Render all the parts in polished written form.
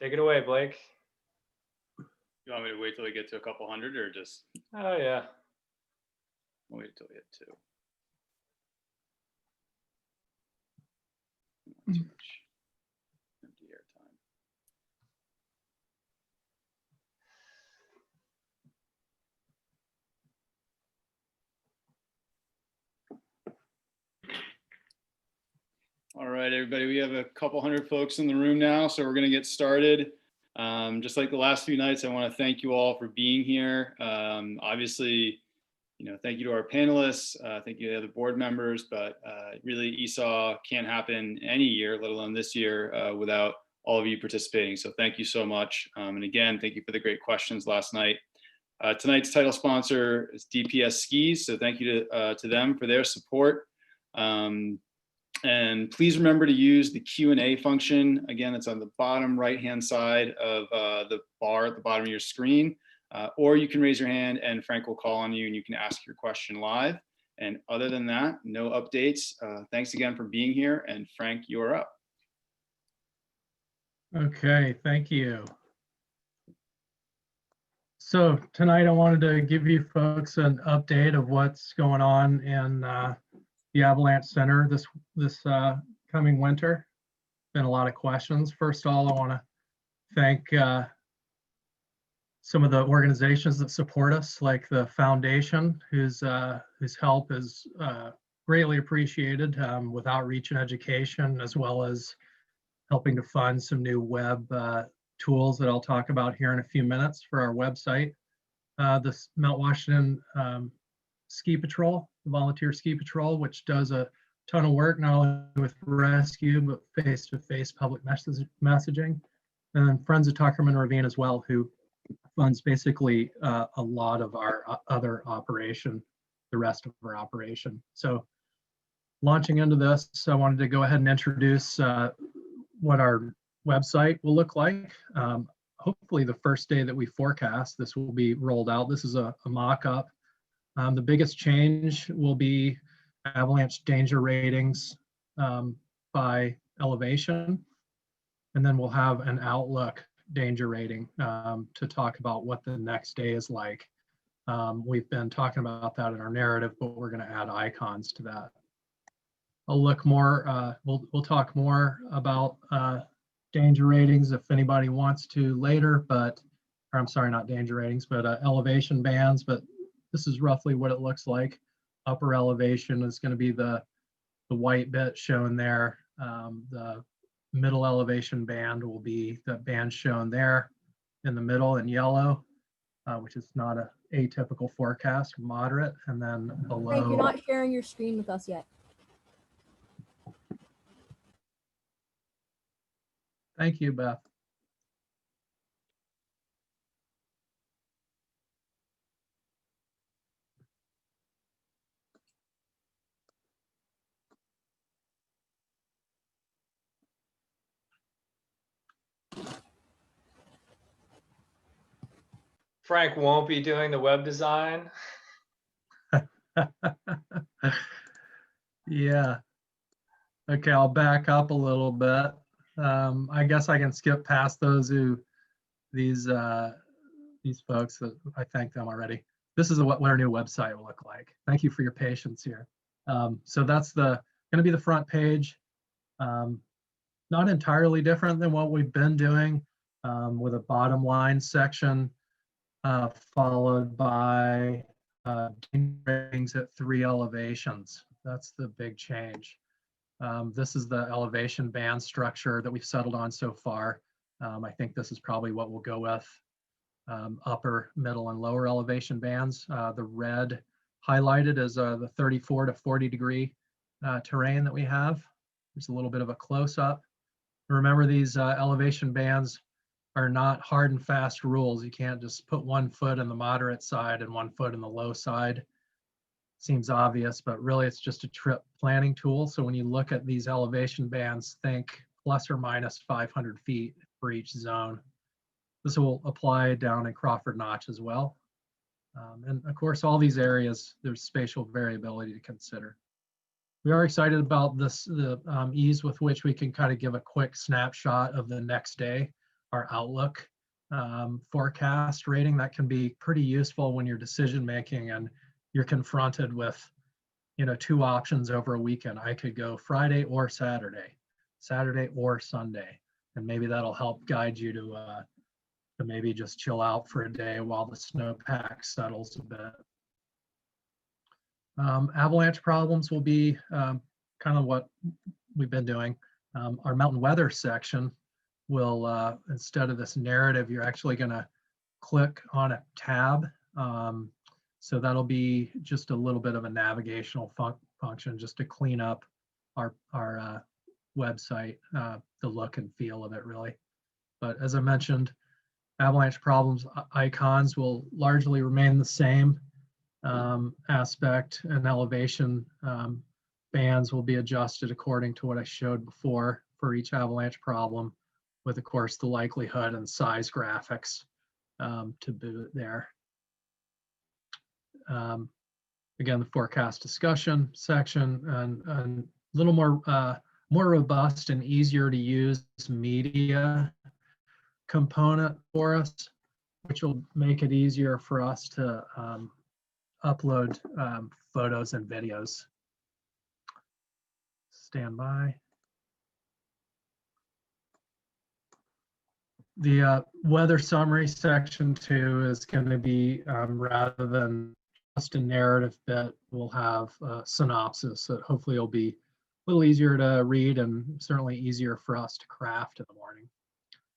Take it away, Blake. You want me to wait till we get to a couple hundred, or just Oh yeah. wait till we hit 2? Too much empty air time. All right, everybody, we have a couple hundred folks in the room now, so we're going to get started. Just like the last few nights, I want to thank you all for being here. Obviously, thank you to our panelists, thank you to the other board members, but really ESAW can't happen any year, let alone this year, without all of you participating. So thank you so much. And again, thank you for the great questions last night. Tonight's title sponsor is DPS Skis, so thank you to them for their support. And please remember to use the Q&A function. Again, it's on the bottom right-hand side of the bar at the bottom of your screen. Or you can raise your hand and Frank will call on you and you can ask your question live. And other than that, no updates. Thanks again for being here. And Frank, you're up. Okay, thank you. So tonight I wanted to give you folks an update of what's going on in the Avalanche Center this coming winter. Been a lot of questions. First of all, I want to thank some of the organizations that support us, like the foundation, whose help is greatly appreciated with outreach and education, as well as helping to fund some new web tools that I'll talk about here in a few minutes for our website. The Mount Washington Ski Patrol, the Volunteer Ski Patrol, which does a ton of work, not only with rescue, but face-to-face public messaging. And then Friends of Tuckerman Ravine as well, who funds basically a lot of our other operation, the rest of our operation. So launching into this, I wanted to go ahead and introduce what our website will look like. Hopefully the first day that we forecast, this will be rolled out. This is a mock-up. The biggest change will be avalanche danger ratings by elevation. And then we'll have an outlook danger rating to talk about what the next day is like. We've been talking about that in our narrative, but we're going to add icons to that. I'll look more, we'll talk more about danger ratings if anybody wants to later, or I'm sorry, not danger ratings, but elevation bands. But this is roughly what it looks like. Upper elevation is going to be the white bit shown there. The middle elevation band will be the band shown there in the middle in yellow, which is not a atypical forecast, moderate, and then below. Frank, you're not sharing your screen with us yet. Thank you, Beth. Frank won't be doing the web design. Yeah. Okay, I'll back up a little bit. I guess I can skip past these folks that I thanked them already. This is what our new website will look like. Thank you for your patience here. So that's going to be the front page. Not entirely different than what we've been doing, with a bottom line section followed by ratings at 3 elevations. That's the big change. This is the elevation band structure that we've settled on so far. I think this is probably what we'll go with. Upper, middle, and lower elevation bands. The red highlighted is the 34 to 40 degree terrain that we have. There's a little bit of a close-up. Remember, these elevation bands are not hard and fast rules. You can't just put 1 foot in the moderate side and 1 foot in the low side. Seems obvious, but really it's just a trip planning tool. So when you look at these elevation bands, think plus or minus 500 feet for each zone. This will apply down in Crawford Notch as well. And of course, all these areas, there's spatial variability to consider. We are excited about this, the ease with which we can kind of give a quick snapshot of the next day. our outlook forecast rating. That can be pretty useful when you're decision making and you're confronted with, you know, two options over a weekend. I could go Friday or Saturday, Saturday or Sunday, and maybe that'll help guide you to maybe just chill out for a day while the snowpack settles a bit. Avalanche problems will be kind of what we've been doing. Our mountain weather section will, instead of this narrative, you're actually going to click on a tab. So that'll be just a little bit of a navigational function just to clean up our website, the look and feel of it really. But as I mentioned, Avalanche problems icons will largely remain the same. Aspect and elevation bands will be adjusted according to what I showed before for each avalanche problem, with of course the likelihood and size graphics to boot there. Again, the forecast discussion section and a little more robust and easier to use media component for us, which will make it easier for us to upload photos and videos. Stand by. The weather summary section 2 is going to be, rather than just a narrative bit, we'll have a synopsis that hopefully will be a little easier to read and certainly easier for us to craft in the morning.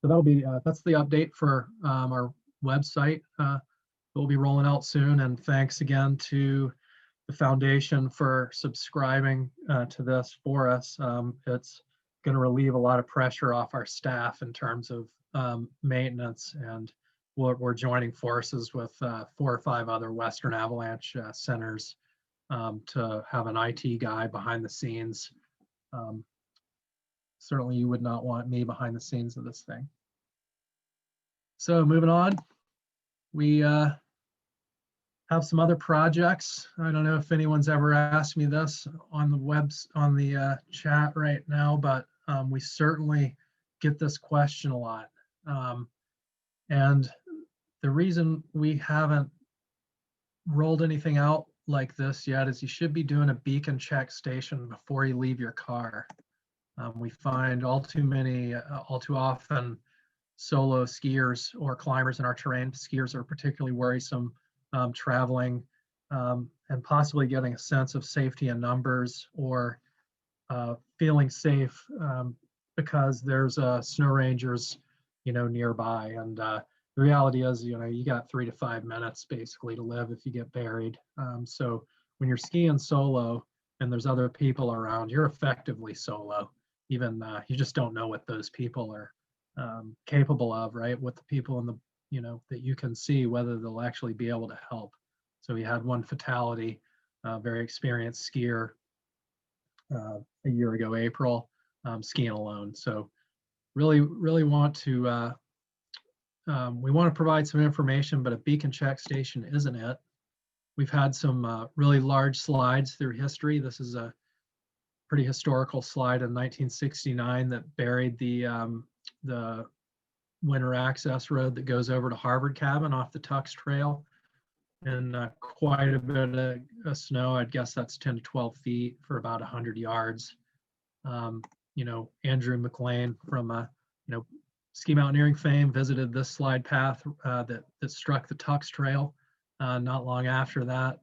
So that'll be, that's the update for our website. We'll be rolling out soon, and thanks again to the foundation for subscribing to this for us. It's going to relieve a lot of pressure off our staff in terms of maintenance, and we're joining forces with 4 or 5 other Western Avalanche centers to have an IT guy behind the scenes. Certainly you would not want me behind the scenes of this thing. So moving on, we have some other projects. I don't know if anyone's ever asked me this on the chat right now, but we certainly get this question a lot. And the reason we haven't rolled anything out like this yet is you should be doing a beacon check station before you leave your car. We find all too often solo skiers or climbers in our terrain. Skiers are particularly worrisome traveling and possibly getting a sense of safety in numbers, or feeling safe because there's snow rangers, nearby. And the reality is, you got 3 to 5 minutes basically to live if you get buried. So when you're skiing solo and there's other people around, you're effectively solo. Even you just don't know what those people are capable of, right? What the people in the, that you can see, whether they'll actually be able to help. So we had one fatality, very experienced skier a year ago, April, skiing alone. So really want to, we want to provide some information, but a beacon check station isn't it. We've had some really large slides through history. This is a pretty historical slide in 1969 that buried the winter access road that goes over to Harvard Cabin off the Tux Trail, and quite a bit of snow. I'd guess that's 10 to 12 feet for about 100 yards. Andrew McLean from ski mountaineering fame visited this slide path that struck the Tux Trail not long after that,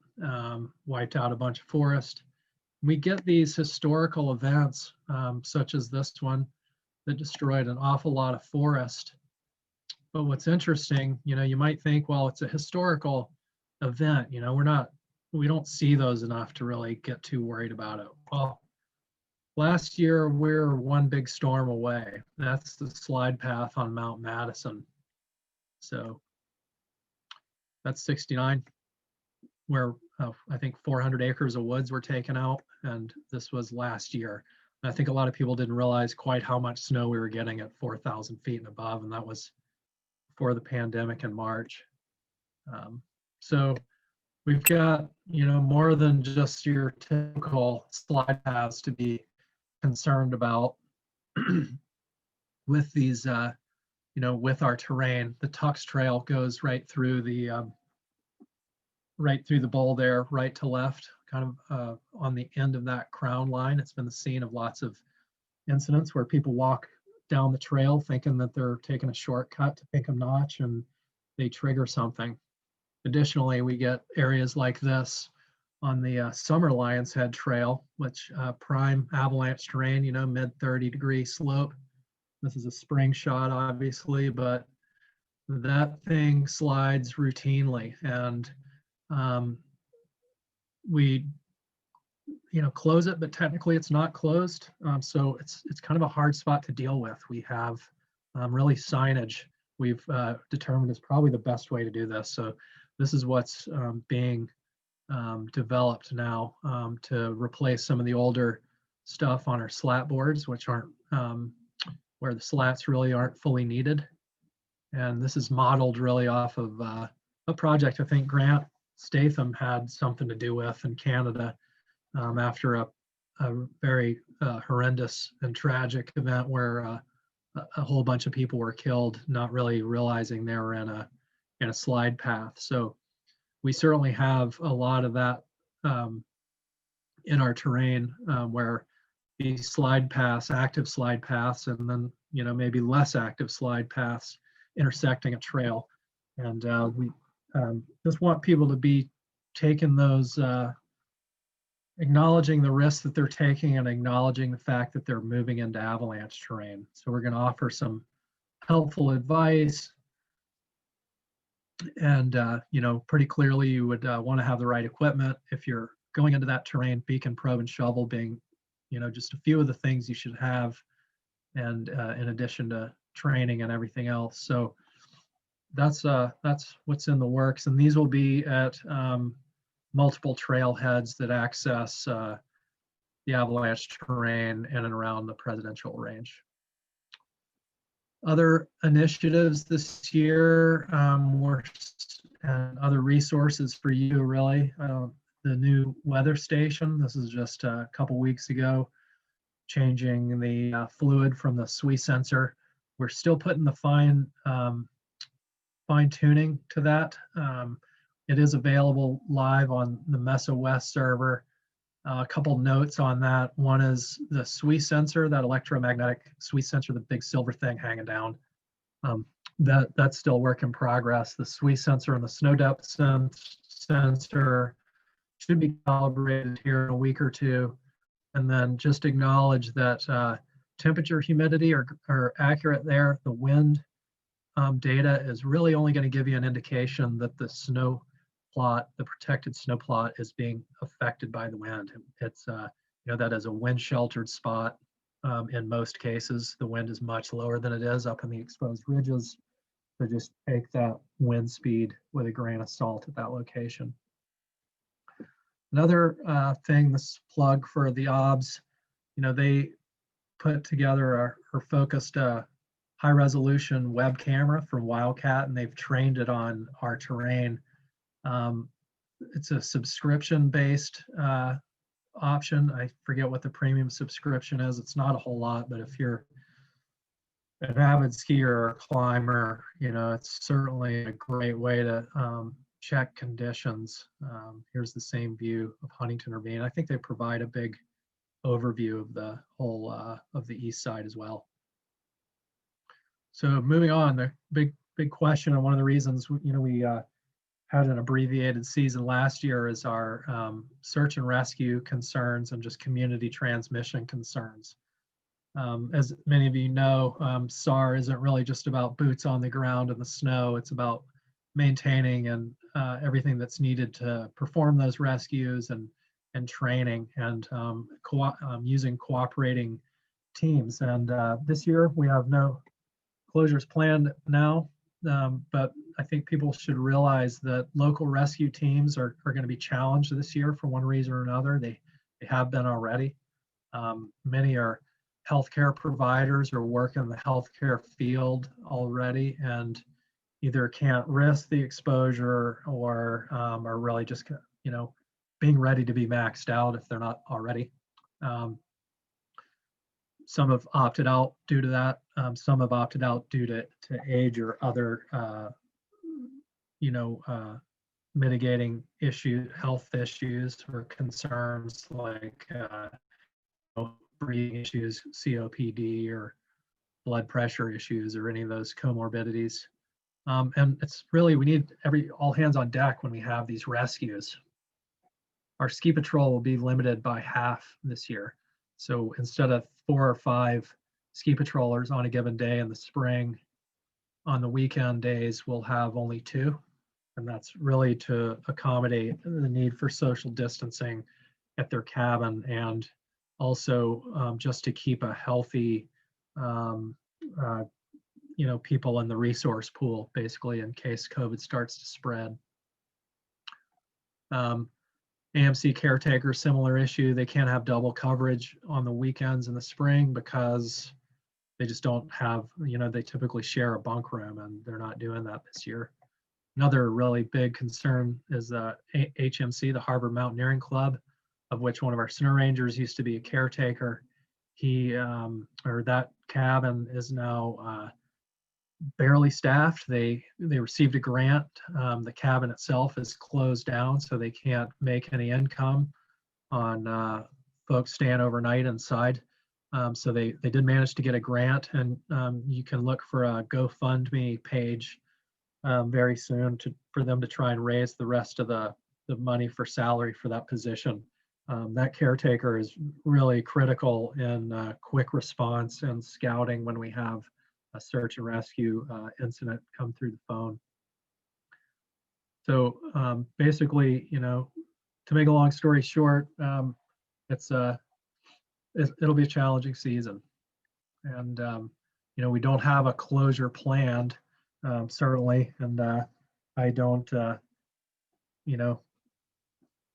wiped out a bunch of forest. We get these historical events such as this one that destroyed an awful lot of forest. But what's interesting, you might think, well, it's a historical event, we don't see those enough to really get too worried about it. Well, last year we're one big storm away. That's the slide path on Mount Madison. So that's 69, where I think 400 acres of woods were taken out, and this was last year. And I think a lot of people didn't realize quite how much snow we were getting at 4,000 feet and above, and that was before the pandemic in March. So we've got, more than just your typical slide paths to be concerned about with these with our terrain. The Tux Trail goes right through the bowl there, right to left, kind of on the end of that crown line. It's been the scene of lots of incidents where people walk down the trail thinking that they're taking a shortcut to Pinkham Notch and they trigger something. Additionally, we get areas like this on the Summer Lion's Head Trail, which prime avalanche terrain, mid 30-degree slope. This is a spring shot, obviously, but that thing slides routinely, and we close it, but technically it's not closed. So it's kind of a hard spot to deal with. We have really signage we've determined is probably the best way to do this. So this is what's being developed now to replace some of the older stuff on our slat boards, which aren't where the slats really aren't fully needed. And this is modeled really off of a project I think Grant Statham had something to do with in Canada after a very horrendous and tragic event where a whole bunch of people were killed, not really realizing they were in a slide path. So we certainly have a lot of that in our terrain where these slide paths, active slide paths, and then maybe less active slide paths intersecting a trail. And we just want people to be taking those, acknowledging the risks that they're taking and acknowledging the fact that they're moving into avalanche terrain. So we're going to offer some helpful advice. And, pretty clearly you would want to have the right equipment. If you're going into that terrain, beacon, probe, and shovel being, just a few of the things you should have. And in addition to training and everything else. So that's what's in the works. And these will be at multiple trailheads that access the avalanche terrain in and around the presidential range. Other initiatives this year and other resources for you, really. The new weather station, this is just a couple weeks ago, changing the fluid from the SWE sensor. We're still putting the fine tuning to that. It is available live on the Mesa West server. A couple notes on that. One is the SWE sensor, that electromagnetic SWE sensor, the big silver thing hanging down. That's still work in progress. The SWE sensor and the snow depth sensor should be calibrated here in a week or two. And then just acknowledge that temperature, humidity are accurate there. The wind data is really only going to give you an indication that the snow plot, the protected snow plot, is being affected by the wind. It's that is a wind sheltered spot. In most cases, the wind is much lower than it is up in the exposed ridges. So just take that wind speed with a grain of salt at that location. Another thing, this plug for the OBS, they put together or focused a high resolution web camera from Wildcat, and they've trained it on our terrain. It's a subscription based option. I forget what the premium subscription is. It's not a whole lot, but if you're an avid skier or a climber, it's certainly a great way to check conditions. Here's the same view of Huntington Ravine. I think they provide a big overview of the whole of the east side as well. So moving on, the big question, and one of the reasons we had an abbreviated season last year is our search and rescue concerns and just community transmission concerns. As many of you know, SAR isn't really just about boots on the ground in the snow. It's about maintaining and everything that's needed to perform those rescues and training and using cooperating teams. And this year we have no closures planned now, but I think people should realize that local rescue teams are going to be challenged this year for one reason or another. They have been already. Many are healthcare providers or work in the healthcare field already and either can't risk the exposure or are really just being ready to be maxed out if they're not already. some have opted out due to that. Some have opted out due to age or other, mitigating health issues or concerns like breathing issues, COPD, or blood pressure issues, or any of those comorbidities. And it's really, we need all hands on deck when we have these rescues. Our ski patrol will be limited by half this year. So instead of 4 or 5 ski patrollers on a given day in the spring, on the weekend days, we'll have only 2. And that's really to accommodate the need for social distancing at their cabin, and also just to keep a healthy, people in the resource pool, basically, in case COVID starts to spread. AMC caretaker, similar issue. They can't have double coverage on the weekends in the spring because they just don't have, they typically share a bunk room, and they're not doing that this year. Another really big concern is HMC, the Harbor Mountaineering Club, of which one of our snow rangers used to be a caretaker. That cabin is now barely staffed. They received a grant. The cabin itself is closed down, so they can't make any income on folks staying overnight inside. So they did manage to get a grant, and you can look for a GoFundMe page very soon for them to try and raise the rest of the money for salary for that position. That caretaker is really critical in quick response and scouting when we have a search and rescue incident come through the phone. So basically, to make a long story short, it'll be a challenging season, and we don't have a closure planned, certainly, and I don't,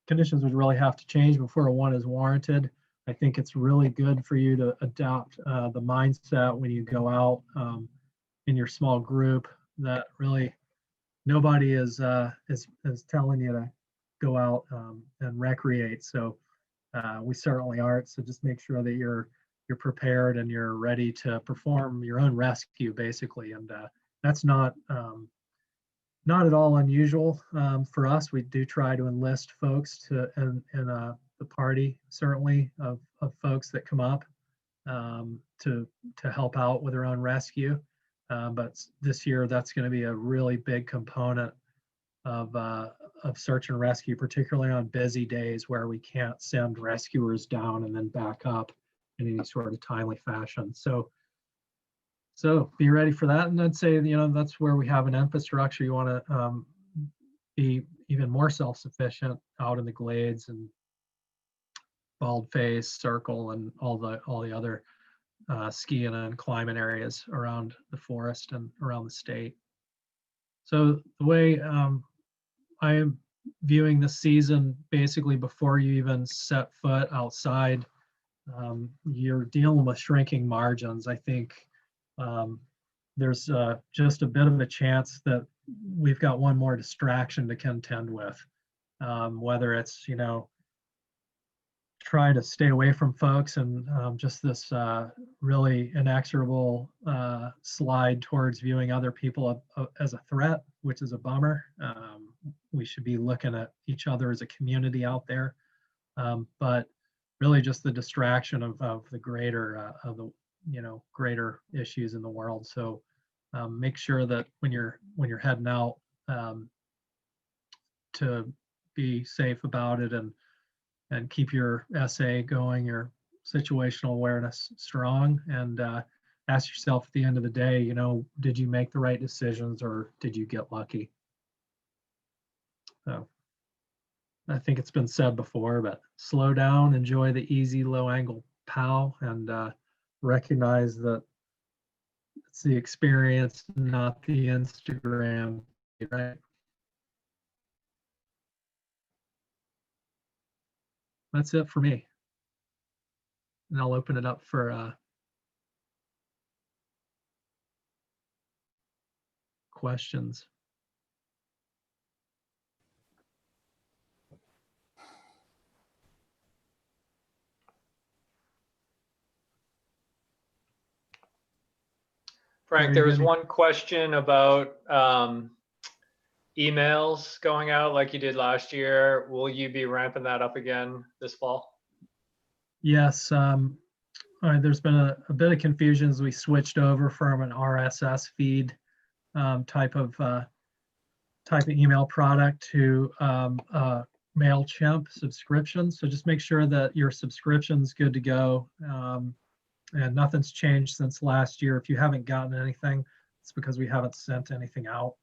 conditions would really have to change before one is warranted. I think it's really good for you to adopt the mindset when you go out in your small group, that really nobody is telling you to go out and recreate. So we certainly aren't. So just make sure that you're prepared and you're ready to perform your own rescue, basically. And that's not at all unusual for us. We do try to enlist folks in the party, certainly, of folks that come up to help out with their own rescue. But this year, that's going to be a really big component of search and rescue, particularly on busy days where we can't send rescuers down and then back up in any sort of timely fashion. So be ready for that. And I'd say, that's where we have an infrastructure. You want to be even more self-sufficient out in the glades and Bald Face, Circle, and all the other skiing and climbing areas around the forest and around the state. So the way I am viewing the season, basically before you even set foot outside, you're dealing with shrinking margins. I think there's just a bit of a chance that we've got one more distraction to contend with, whether it's, try to stay away from folks and just this really inexorable slide towards viewing other people as a threat, which is a bummer. We should be looking at each other as a community out there, but really just the distraction of the greater greater issues in the world. So make sure that when you're heading out, to be safe about it and keep your SA going, your situational awareness strong, and ask yourself at the end of the day, did you make the right decisions or did you get lucky? So I think it's been said before, but slow down, enjoy the easy low angle POW, and recognize that it's the experience, not the Instagram, right? That's it for me. And I'll open it up for questions. Frank, Very there was good. one question about emails going out like you did last year. Will you be ramping that up again this fall? Yes, there's been a bit of confusion as we switched over from an RSS feed type of email product to MailChimp subscription. So just make sure that your subscription's good to go. And nothing's changed since last year. If you haven't gotten anything, it's because we haven't sent anything out.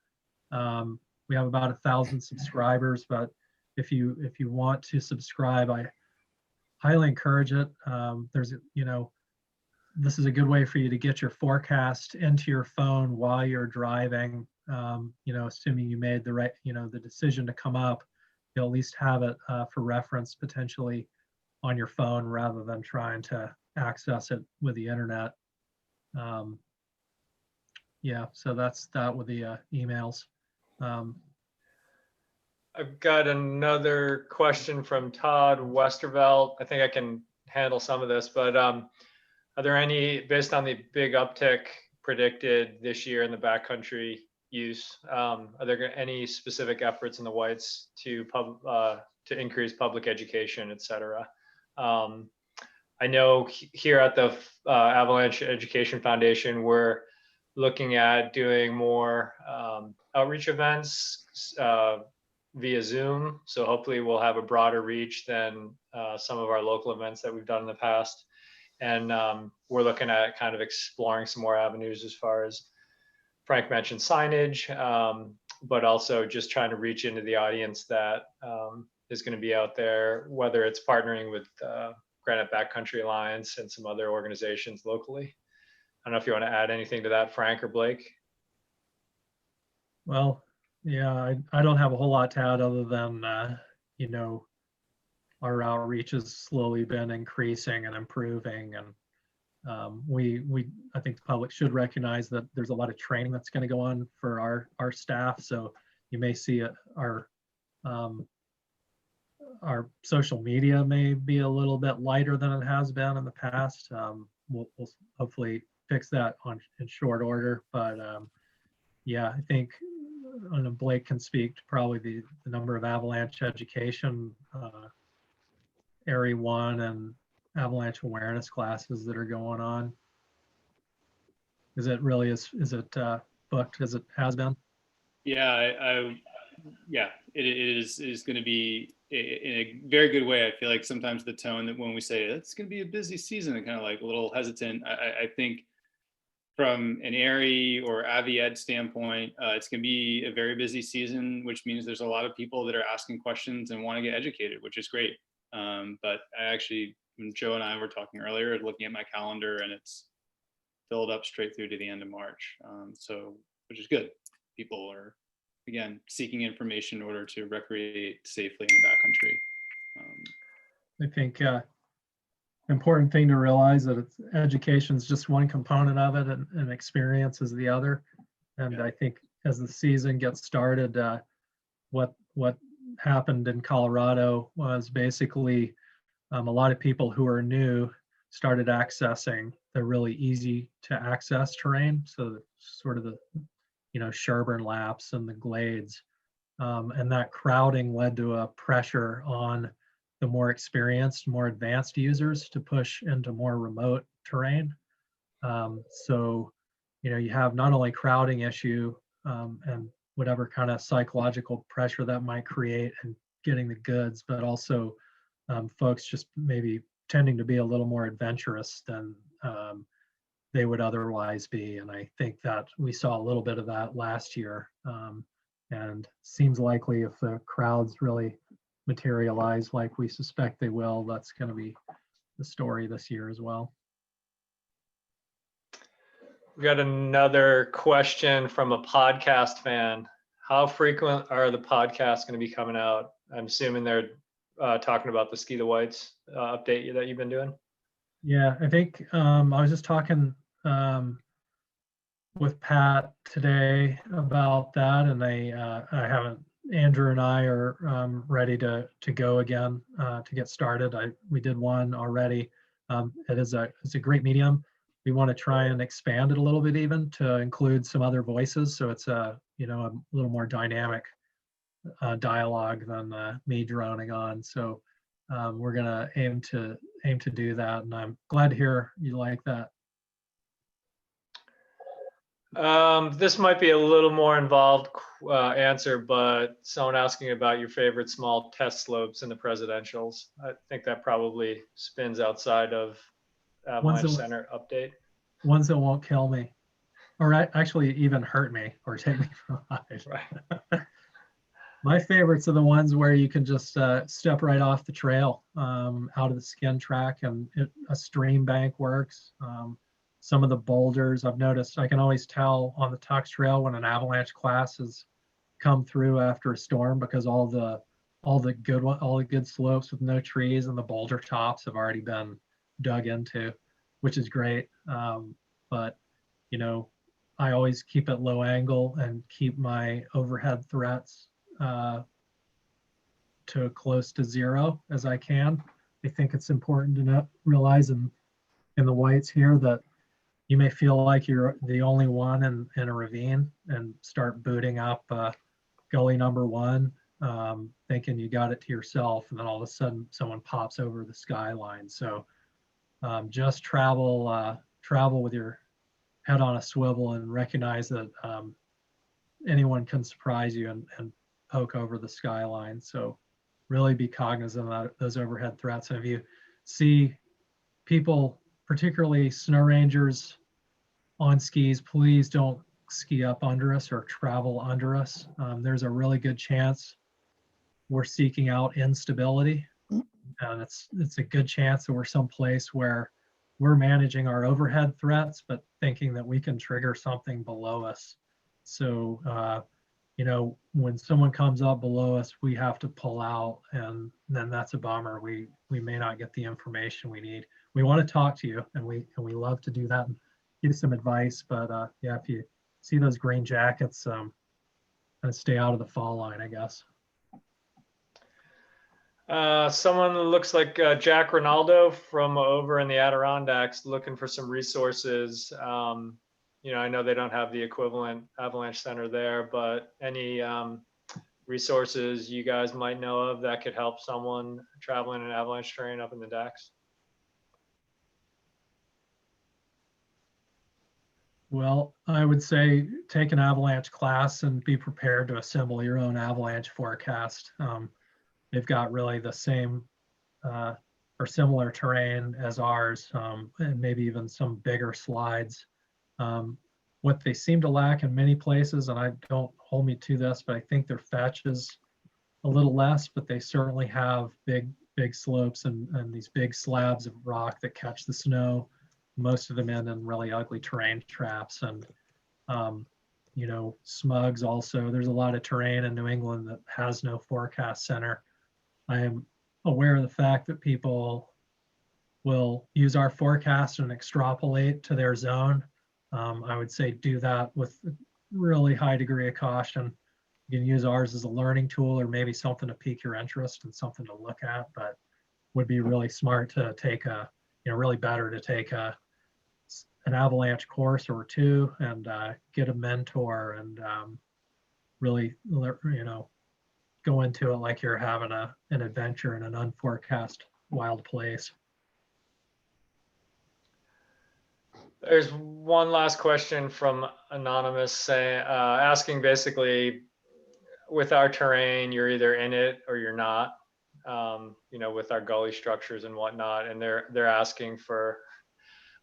We have about 1,000 subscribers, but if you want to subscribe, I highly encourage it. This is a good way for you to get your forecast into your phone while you're driving. Assuming you made the decision to come up, you'll at least have it for reference potentially on your phone rather than trying to access it with the internet. So that's that with the emails. I've got another question from Todd Westervelt. I think I can handle some of this, but are there any, based on the big uptick predicted this year in the backcountry use, are there any specific efforts in the Whites to increase public education, et cetera? I know here at the Avalanche Education Foundation, we're looking at doing more outreach events via Zoom. So hopefully we'll have a broader reach than some of our local events that we've done in the past. And we're looking at kind of exploring some more avenues as far as Frank mentioned signage, but also just trying to reach into the audience that is going to be out there, whether it's partnering with Granite Backcountry Alliance and some other organizations locally. I don't know if you want to add anything to that, Frank or Blake. Well, yeah, I don't have a whole lot to add other than, our outreach has slowly been increasing and improving. And I think the public should recognize that there's a lot of training that's going to go on for our staff. So you may see our social media may be a little bit lighter than it has been in the past. We'll hopefully fix that in short order. But I think Blake can speak to probably the number of Avalanche education, Area 1 and Avalanche awareness classes that are going on. Is it booked as it has been? Yeah, it is going to be in a very good way. I feel like sometimes the tone that when we say it's going to be a busy season, and kind of like a little hesitant. I think from an ARI or AviEd standpoint, it's going to be a very busy season, which means there's a lot of people that are asking questions and want to get educated, which is great. But I actually, when Joe and I were talking earlier, looking at my calendar, and it's filled up straight through to the end of March. Which is good. People are, again, seeking information in order to recreate safely in the backcountry. I think important thing to realize that education is just one component of it, and experience is the other. And I think as the season gets started, what happened in Colorado was basically a lot of people who are new started accessing the really easy to access terrain. So sort of the Sherburne laps and the glades, and that crowding led to a pressure on the more experienced, more advanced users to push into more remote terrain. So you have not only crowding issue and whatever kind of psychological pressure that might create and getting the goods, but also folks just maybe tending to be a little more adventurous than they would otherwise be. And I think that we saw a little bit of that last year, and seems likely if the crowds really materialize like we suspect they will, that's going to be the story this year as well. We got another question from a podcast fan. How frequent are the podcasts going to be coming out? I'm assuming they're talking about the Ski the Whites update that you've been doing. Yeah, I think I was just talking with Pat today about that, and I haven't. Andrew and I are ready to go again to get started. We did one already. It's a great medium. we want to try and expand it a little bit even to include some other voices. So it's a little more dynamic dialogue than me droning on. So we're gonna aim to do that, and I'm glad to hear you like that. This might be a little more involved answer, but someone asking about your favorite small test slopes in the presidentials. I think that probably spins outside of Avalanche Center update. Ones that won't kill me, or actually even hurt me or take me for a ride. Right. My favorites are the ones where you can just step right off the trail out of the skin track, and a stream bank works. Some of the boulders I've noticed, I can always tell on the Tux Trail when an avalanche class has come through after a storm, because all the good slopes with no trees and the boulder tops have already been dug into, which is great. But I always keep it low angle and keep my overhead threats to close to zero as I can. I think it's important to realize in the whites here that you may feel like you're the only one in a ravine and start booting up gully number one, thinking you got it to yourself, and then all of a sudden someone pops over the skyline. So just travel with your head on a swivel and recognize that anyone can surprise you and poke over the skyline. So really be cognizant of those overhead threats. And if you see people, particularly snow rangers on skis, please don't ski up under us or travel under us. There's a really good chance we're seeking out instability, and it's a good chance that we're someplace where we're managing our overhead threats, but thinking that we can trigger something below us. So when someone comes up below us, we have to pull out, and then that's a bummer. We may not get the information we need. We want to talk to you, and we love to do that and give you some advice. But yeah, if you see those green jackets, kind of stay out of the fall line, I guess. Someone looks like Jack Ronaldo from over in the Adirondacks looking for some resources. I know they don't have the equivalent Avalanche Center there, but any resources you guys might know of that could help someone traveling in avalanche terrain up in the Dax? Well, I would say take an avalanche class and be prepared to assemble your own avalanche forecast. They've got really the same or similar terrain as ours, and maybe even some bigger slides. What they seem to lack in many places, and I don't hold me to this, but I think their fetch is a little less, but they certainly have big slopes and these big slabs of rock that catch the snow, most of them in really ugly terrain traps. And smugs also. There's a lot of terrain in New England that has no forecast center. I am aware of the fact that people will use our forecast and extrapolate to their zone. I would say do that with a really high degree of caution. You can use ours as a learning tool or maybe something to pique your interest and something to look at, but would be really smart to take really better to take an avalanche course or two and get a mentor and really, go into it like you're having an adventure in an unforecast wild place. There's one last question from Anonymous asking basically, with our terrain, you're either in it or you're not, with our gully structures and whatnot. And they're asking for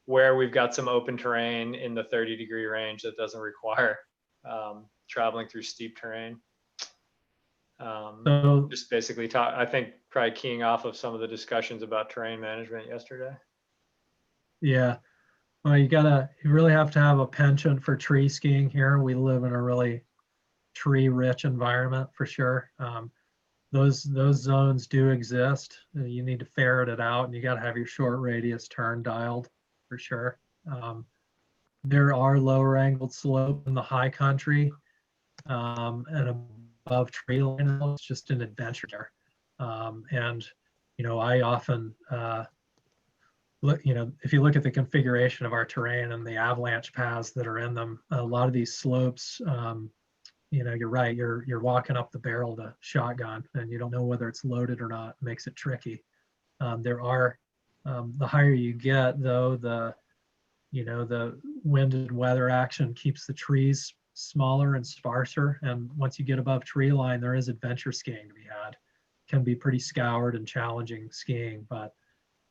where we've got some open terrain in the 30-degree range that doesn't require traveling through steep terrain. So just basically I think probably keying off of some of the discussions about terrain management yesterday. Yeah, well, you really have to have a penchant for tree skiing here. We live in a really tree-rich environment for sure. Those zones do exist. You need to ferret it out, and you got to have your short radius turn dialed for sure. There are lower angled slopes in the high country and above tree line. It's just an adventure there. And I often if you look at the configuration of our terrain and the avalanche paths that are in them, a lot of these slopes, you're right. You're walking up the barrel to shotgun, and you don't know whether it's loaded or not. It makes it tricky. There are the higher you get, though, the wind and weather action keeps the trees smaller and sparser. And once you get above tree line, there is adventure skiing to be had. Can be pretty scoured and challenging skiing, but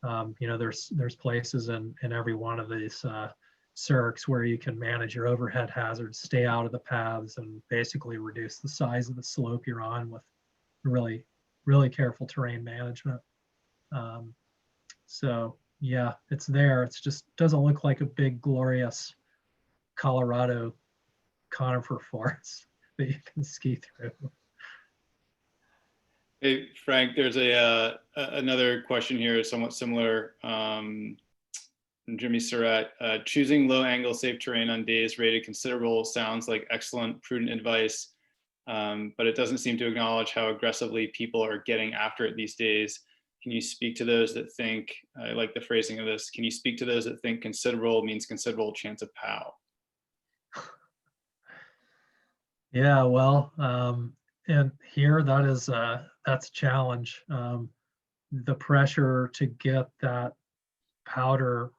there's places in every one of these cirques where you can manage your overhead hazards, stay out of the paths, and basically reduce the size of the slope you're on with really, really careful terrain management. So yeah, it's there. It's just doesn't look like a big, glorious Colorado conifer forest that you can ski through. Hey, Frank, there's another question here, somewhat similar. From Jimmy Surratt, choosing low angle safe terrain on days rated considerable sounds like excellent, prudent advice, but it doesn't seem to acknowledge how aggressively people are getting after it these days. Can you speak to those that think, I like the phrasing of this, can you speak to those that think considerable means considerable chance of POW? Yeah, well, and here that's a challenge. The pressure to get that powder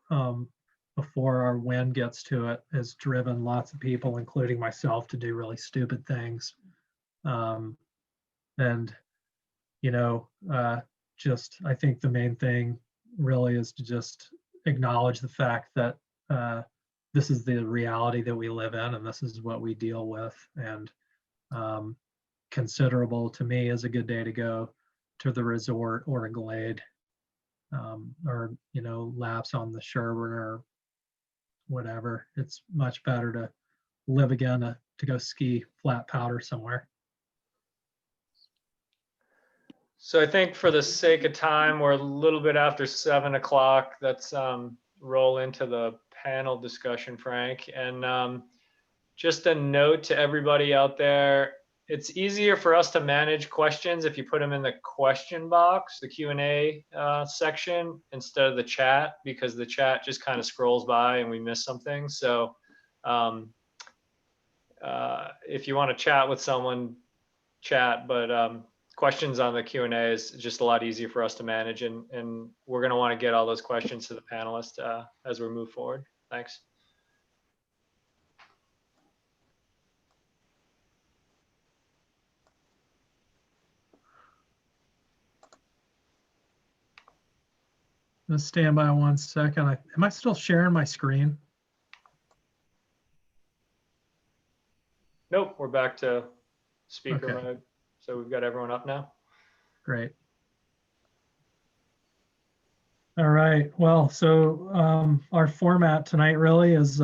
before our wind gets to it has driven lots of people, including myself, to do really stupid things. And I think the main thing really is to just acknowledge the fact that this is the reality that we live in, and this is what we deal with. And considerable to me is a good day to go to the resort or a glade, or laps on the Sherburne or whatever. It's much better to live again to go ski flat powder somewhere. So I think for the sake of time, we're a little bit after 7 o'clock. Let's roll into the panel discussion, Frank. And just a note to everybody out there, it's easier for us to manage questions if you put them in the question box, the Q&A section, instead of the chat, because the chat just kind of scrolls by and we miss something. So if you want to chat with someone, chat, but questions on the Q&A is just a lot easier for us to manage, and we're going to want to get all those questions to the panelists as we move forward. Thanks. Let's stand by 1 second. Am I still sharing my screen? Nope, we're back to speaker Okay. mode. So we've got everyone up now. Great. All right. Well, so our format tonight really is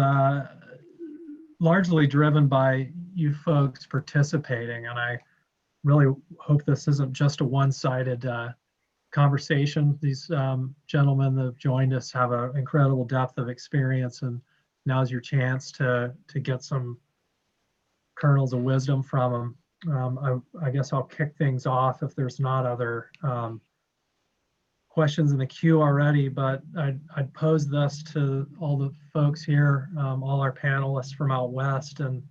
largely driven by you folks participating, and I really hope this isn't just a one-sided conversation. These gentlemen that have joined us have an incredible depth of experience, and now's your chance to get some kernels of wisdom from them. I guess I'll kick things off if there's not other questions in the queue already, but I'd pose this to all the folks here, all our panelists from out west, and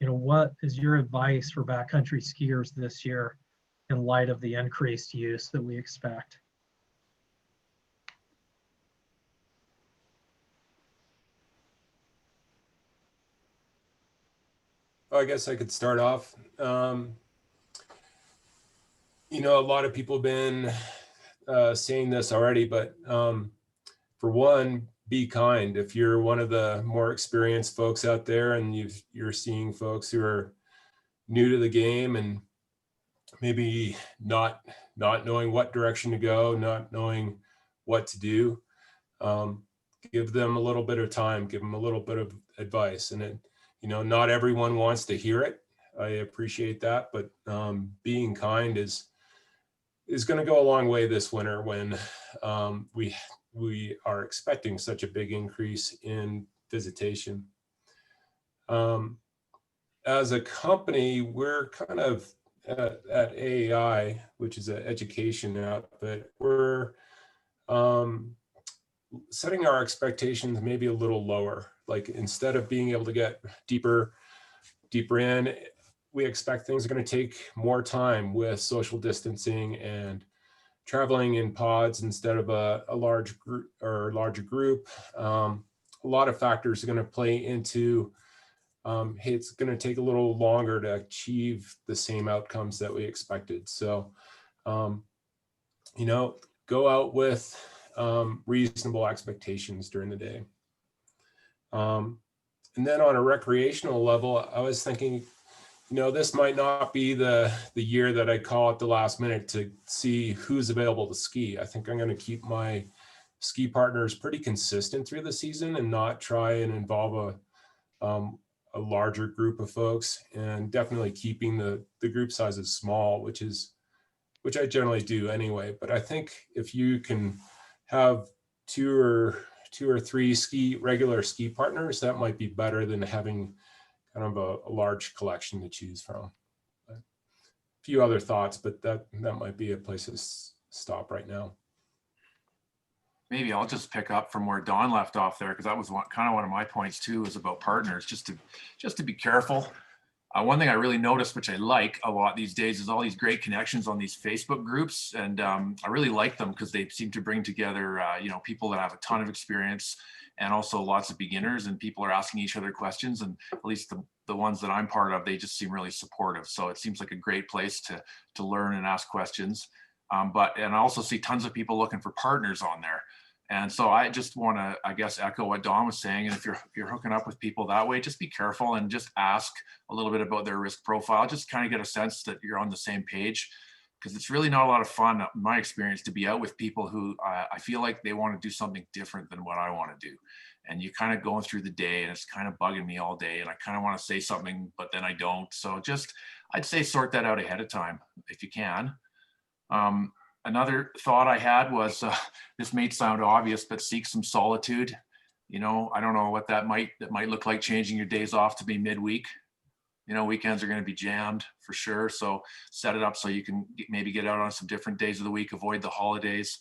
what is your advice for backcountry skiers this year in light of the increased use that we expect? I guess I could start off. A lot of people have been saying this already, but for one, be kind. If you're one of the more experienced folks out there and you're seeing folks who are new to the game and maybe not knowing what direction to go, not knowing what to do, give them a little bit of time, give them a little bit of advice. And not everyone wants to hear it. I appreciate that, but being kind is going to go a long way this winter when we are expecting such a big increase in visitation. As a company, we're kind of at AAI, which is an education outfit. We're setting our expectations maybe a little lower. Like instead of being able to get deeper in, we expect things are going to take more time with social distancing and traveling in pods instead of a large group or larger group. A lot of factors are going to play into, hey, it's going to take a little longer to achieve the same outcomes that we expected. So, you know, go out with reasonable expectations during the day. And then on a recreational level, I was thinking, you know, this might not be the year that I call at the last minute to see who's available to ski. I think I'm going to keep my ski partners pretty consistent through the season and not try and involve a larger group of folks, and definitely keeping the group sizes small, which I generally do anyway. But I think if you can have two or three regular ski partners, that might be better than having kind of a large collection to choose from. But a few other thoughts, but that might be a place to stop right now. Maybe I'll just pick up from where Don left off there, because that was kind of one of my points too, is about partners, just to be careful. One thing I really noticed, which I like a lot these days, is all these great connections on these Facebook groups. And I really like them because they seem to bring together, you know, people that have a ton of experience and also lots of beginners, and people are asking each other questions. And at least the ones that I'm part of, they just seem really supportive. So it seems like a great place to learn and ask questions. And I also see tons of people looking for partners on there. And so I just want to, I guess, echo what Don was saying. And if you're hooking up with people that way, just be careful and just ask a little bit about their risk profile. Just kind of get a sense that you're on the same page, because it's really not a lot of fun, in my experience, to be out with people who I feel like they want to do something different than what I want to do. And you kind of going through the day and it's kind of bugging me all day, and I kind of want to say something, but then I don't. So just, I'd say sort that out ahead of time if you can. Another thought I had was, this may sound obvious, but seek some solitude. You know, I don't know what that might look like, changing your days off to be midweek. You know, weekends are going to be jammed for sure. So set it up so you can maybe get out on some different days of the week, avoid the holidays,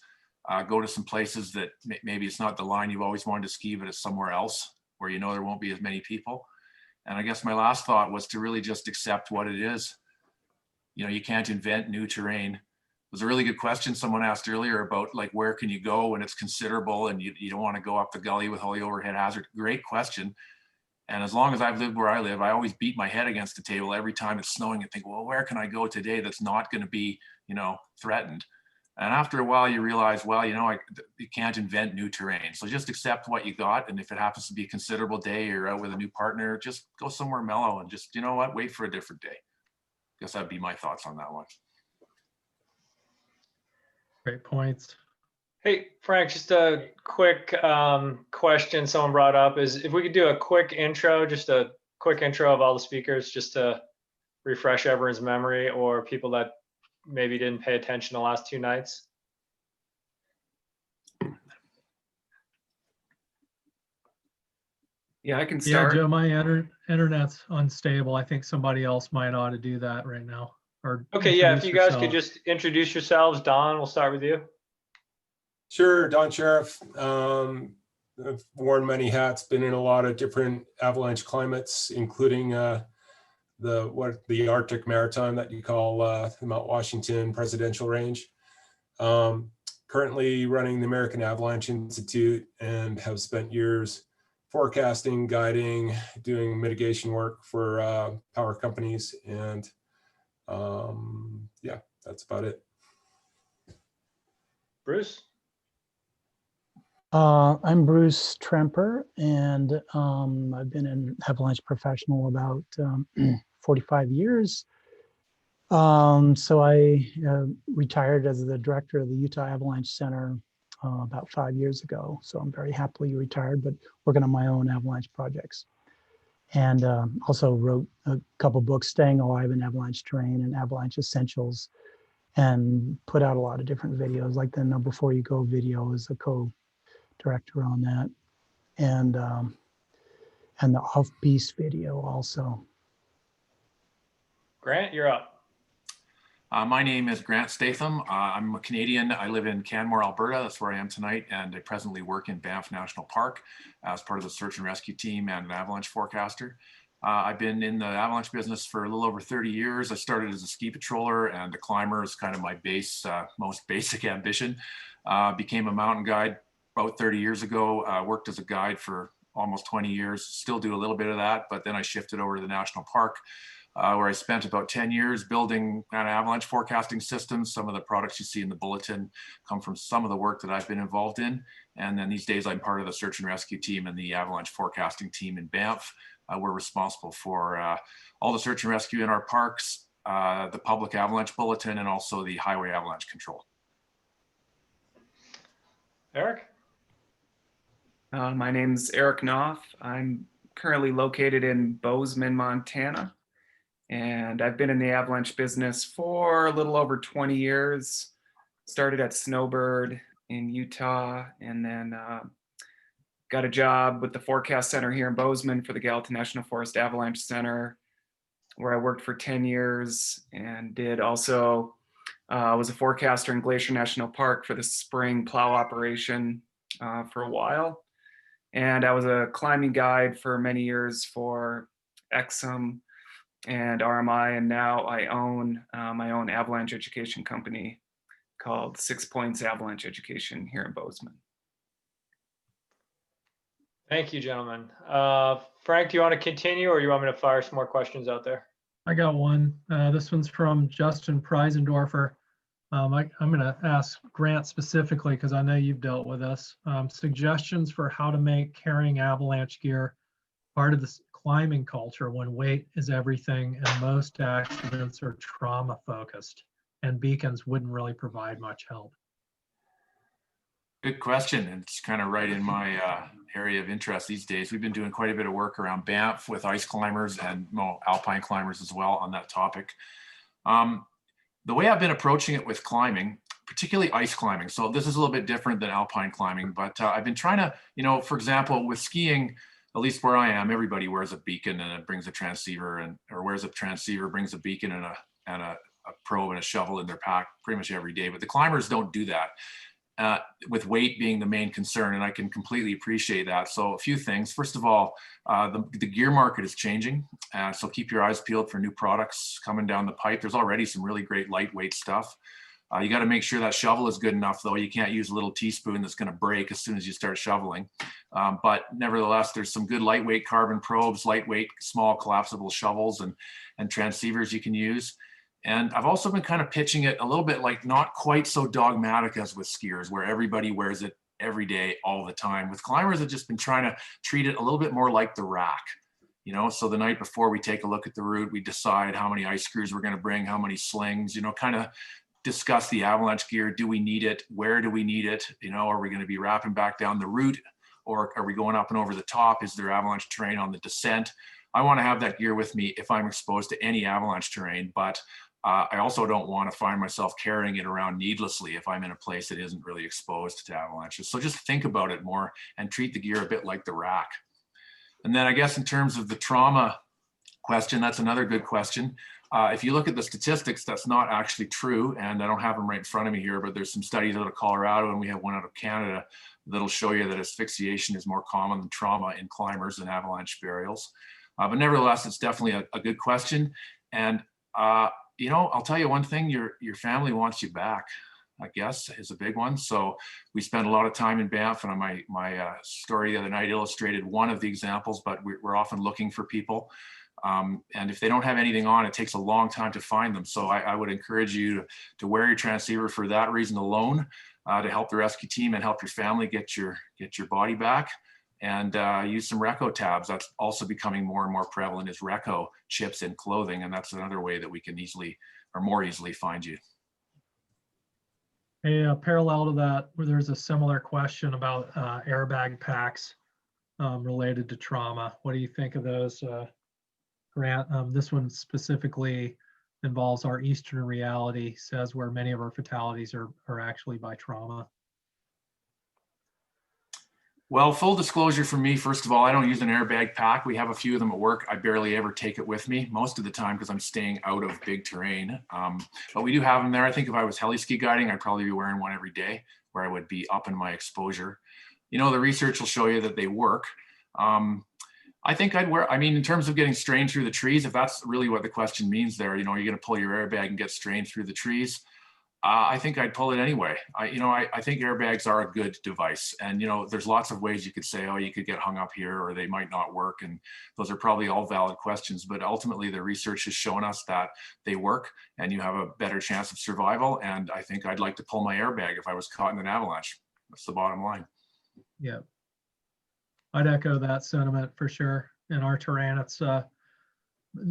go to some places that maybe it's not the line you've always wanted to ski, but it's somewhere else where you know there won't be as many people. And I guess my last thought was to really just accept what it is. You know, you can't invent new terrain. It was a really good question someone asked earlier about, like, where can you go when it's considerable and you don't want to go up the gully with all the overhead hazard. Great question. And as long as I've lived where I live, I always beat my head against the table every time it's snowing and think, well, where can I go today that's not going to be, you know, threatened? And after a while, you realize, well, you know, you can't invent new terrain. So just accept what you got. And if it happens to be a considerable day, you're out with a new partner, just go somewhere mellow and just, you know what, wait for a different day. I guess that'd be my thoughts on that one. Great points. Hey, Frank, just a quick question someone brought up is if we could do a quick intro, just a quick intro of all the speakers, just to refresh everyone's memory, or people that maybe didn't pay attention the last two nights. Yeah, I can Yeah, start. Joe, my internet's unstable. I think somebody else might ought to do that right now. Or Okay, yeah, if introduce you guys could yourself. just introduce yourselves. Don, we'll start with you. Sure, Don Sheriff. I've worn many hats, been in a lot of different avalanche climates, including the Arctic Maritime that you call the Mount Washington Presidential Range. Currently running the American Avalanche Institute and have spent years forecasting, guiding, doing mitigation work for power companies, and yeah, that's about it. Bruce. I'm Bruce Tremper, and I've been an avalanche professional about 45 years. So I retired as the director of the Utah Avalanche Center about 5 years ago. So I'm very happily retired, but working on my own avalanche projects. And also wrote a couple books, Staying Alive in Avalanche Terrain and Avalanche Essentials, and put out a lot of different videos, like the Know Before You Go video as a co-director on that, and the Off-Piste video also. Grant, you're up. My name is Grant Statham. I'm a Canadian. I live in Canmore, Alberta. That's where I am tonight. And I presently work in Banff National Park as part of the search and rescue team and an avalanche forecaster. I've been in the avalanche business for a little over 30 years. I started as a ski patroller, and a climber is kind of my most basic ambition. Became a mountain guide about 30 years ago. Worked as a guide for almost 20 years. Still do a little bit of that, but then I shifted over to the national park, where I spent about 10 years building kind of avalanche forecasting systems. Some of the products you see in the bulletin come from some of the work that I've been involved in. And then these days I'm part of the search and rescue team and the avalanche forecasting team in Banff. We're responsible for all the search and rescue in our parks, the public avalanche bulletin, and also the highway avalanche control. Eric? My name's Eric Knopf. I'm currently located in Bozeman, Montana, and I've been in the avalanche business for a little over 20 years. Started at Snowbird in Utah, and then got a job with the Forecast Center here in Bozeman for the Gallatin National Forest Avalanche Center, where I worked for 10 years and did also was a forecaster in Glacier National Park for the spring plow operation for a while. And I was a climbing guide for many years for Exum and RMI, and now I own my own avalanche education company called 6 Points Avalanche Education here in Bozeman. Thank you, gentlemen. Frank, do you want to continue, or you want me to fire some more questions out there? I got one. This one's from Justin Preisendorfer. I'm going to ask Grant specifically because I know you've dealt with this. Suggestions for how to make carrying avalanche gear part of this climbing culture when weight is everything and most accidents are trauma focused and beacons wouldn't really provide much help. Good question. And it's kind of right in my area of interest these days. We've been doing quite a bit of work around Banff with ice climbers and alpine climbers as well on that topic. The way I've been approaching it with climbing, particularly ice climbing, so this is a little bit different than alpine climbing, but I've been trying to, for example, with skiing, at least where I am, everybody wears a beacon and it brings a transceiver, or wears a transceiver, brings a beacon and a probe and a shovel in their pack pretty much every day. But the climbers don't do that. With weight being the main concern, and I can completely appreciate that. So a few things. First of all, the gear market is changing, so keep your eyes peeled for new products coming down the pipe. There's already some really great lightweight stuff. You got to make sure that shovel is good enough, though. You can't use a little teaspoon that's going to break as soon as you start shoveling. But nevertheless, there's some good lightweight carbon probes, lightweight small collapsible shovels, and transceivers you can use. And I've also been kind of pitching it a little bit like not quite so dogmatic as with skiers, where everybody wears it every day, all the time. With climbers, I've just been trying to treat it a little bit more like the rack. So the night before we take a look at the route, we decide how many ice screws we're going to bring, how many slings, kind of discuss the avalanche gear. Do we need it? Where do we need it? Are we going to be wrapping back down the route, or are we going up and over the top? Is there avalanche terrain on the descent? I want to have that gear with me if I'm exposed to any avalanche terrain, but I also don't want to find myself carrying it around needlessly if I'm in a place that isn't really exposed to avalanches. So just think about it more and treat the gear a bit like the rack. And then I guess in terms of the trauma question, that's another good question. If you look at the statistics, that's not actually true. And I don't have them right in front of me here, but there's some studies out of Colorado and we have one out of Canada that'll show you that asphyxiation is more common than trauma in climbers and avalanche burials. But nevertheless, it's definitely a good question. And I'll tell you one thing, your family wants you back, I guess, is a big one. So we spent a lot of time in Banff, and my story the other night illustrated one of the examples, but we're often looking for people. And if they don't have anything on, it takes a long time to find them. So I would encourage you to wear your transceiver for that reason alone, to help the rescue team and help your family get your body back. And use some Reco tabs. That's also becoming more and more prevalent, is Reco chips in clothing. And that's another way that we can more easily find you. A parallel to that, where there's a similar question about airbag packs related to trauma. What do you think of those, Grant? This one specifically involves our Eastern reality, says where many of our fatalities are actually by trauma. Well, full disclosure for me, first of all, I don't use an airbag pack. We have a few of them at work. I barely ever take it with me most of the time because I'm staying out of big terrain. But we do have them there. I think if I was heli ski guiding, I'd probably be wearing one every day where I would be up in my exposure. You know, the research will show you that they work. I think I'd wear, I mean, in terms of getting strained through the trees, if that's really what the question means there, you know, you're going to pull your airbag and get strained through the trees. I think I'd pull it anyway. I think airbags are a good device, and you know, there's lots of ways you could say, oh, you could get hung up here, or they might not work, and those are probably all valid questions. But ultimately, the research has shown us that they work, and you have a better chance of survival. And I think I'd like to pull my airbag if I was caught in an avalanche. That's the bottom line. Yeah, I'd echo that sentiment for sure. In our terrain, it's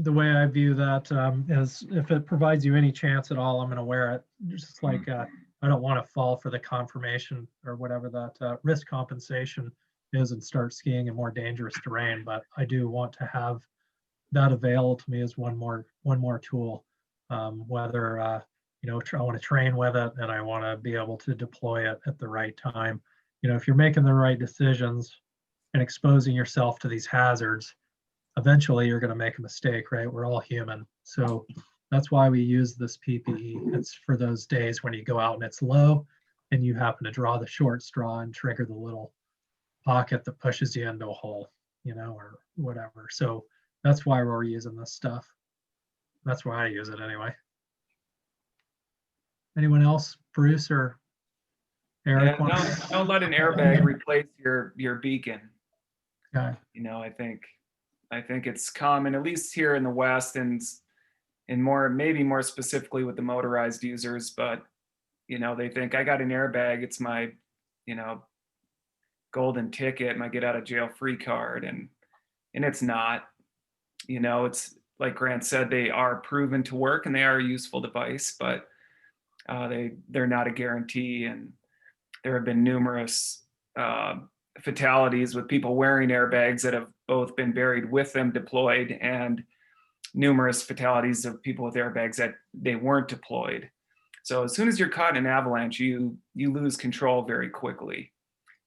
the way I view that is if it provides you any chance at all, I'm going to wear it. Just like I don't want to fall for the confirmation or whatever that risk compensation is and start skiing in more dangerous terrain. But I do want to have that available to me as one more tool. Whether you know, I want to train with it and I want to be able to deploy it at the right time. You know, if you're making the right decisions and exposing yourself to these hazards, eventually you're going to make a mistake, right? We're all human. So that's why we use this PPE. It's for those days when you go out and it's low and you happen to draw the short straw and trigger the little pocket that pushes you into a hole, you know, or whatever. So that's why we're using this stuff. That's why I use it anyway. Anyone else, Bruce or Eric? Yeah, don't let an airbag replace your beacon. Okay. You know, I think it's common, at least here in the West, and more, maybe more specifically with the motorized users, but you know, they think I got an airbag, it's my, you know, golden ticket, my get out of jail free card, and it's not. You know, it's like Grant said, they are proven to work and they are a useful device, but they're not a guarantee. And there have been numerous fatalities with people wearing airbags that have both been buried with them deployed, and numerous fatalities of people with airbags that they weren't deployed. So as soon as you're caught in an avalanche, you lose control very quickly.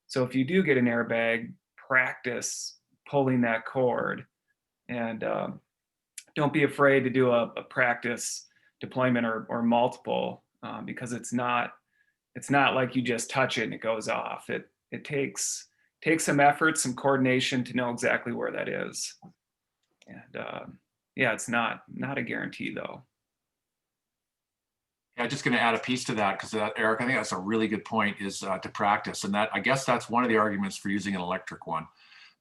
So if you do get an airbag, practice pulling that cord, and don't be afraid to do a practice deployment or multiple, because it's not like you just touch it and it goes off. It takes some effort, some coordination to know exactly where that is. And yeah, it's not a guarantee though. Yeah, just going to add a piece to that because Eric, I think that's a really good point, is to practice. And that, I guess that's one of the arguments for using an electric one,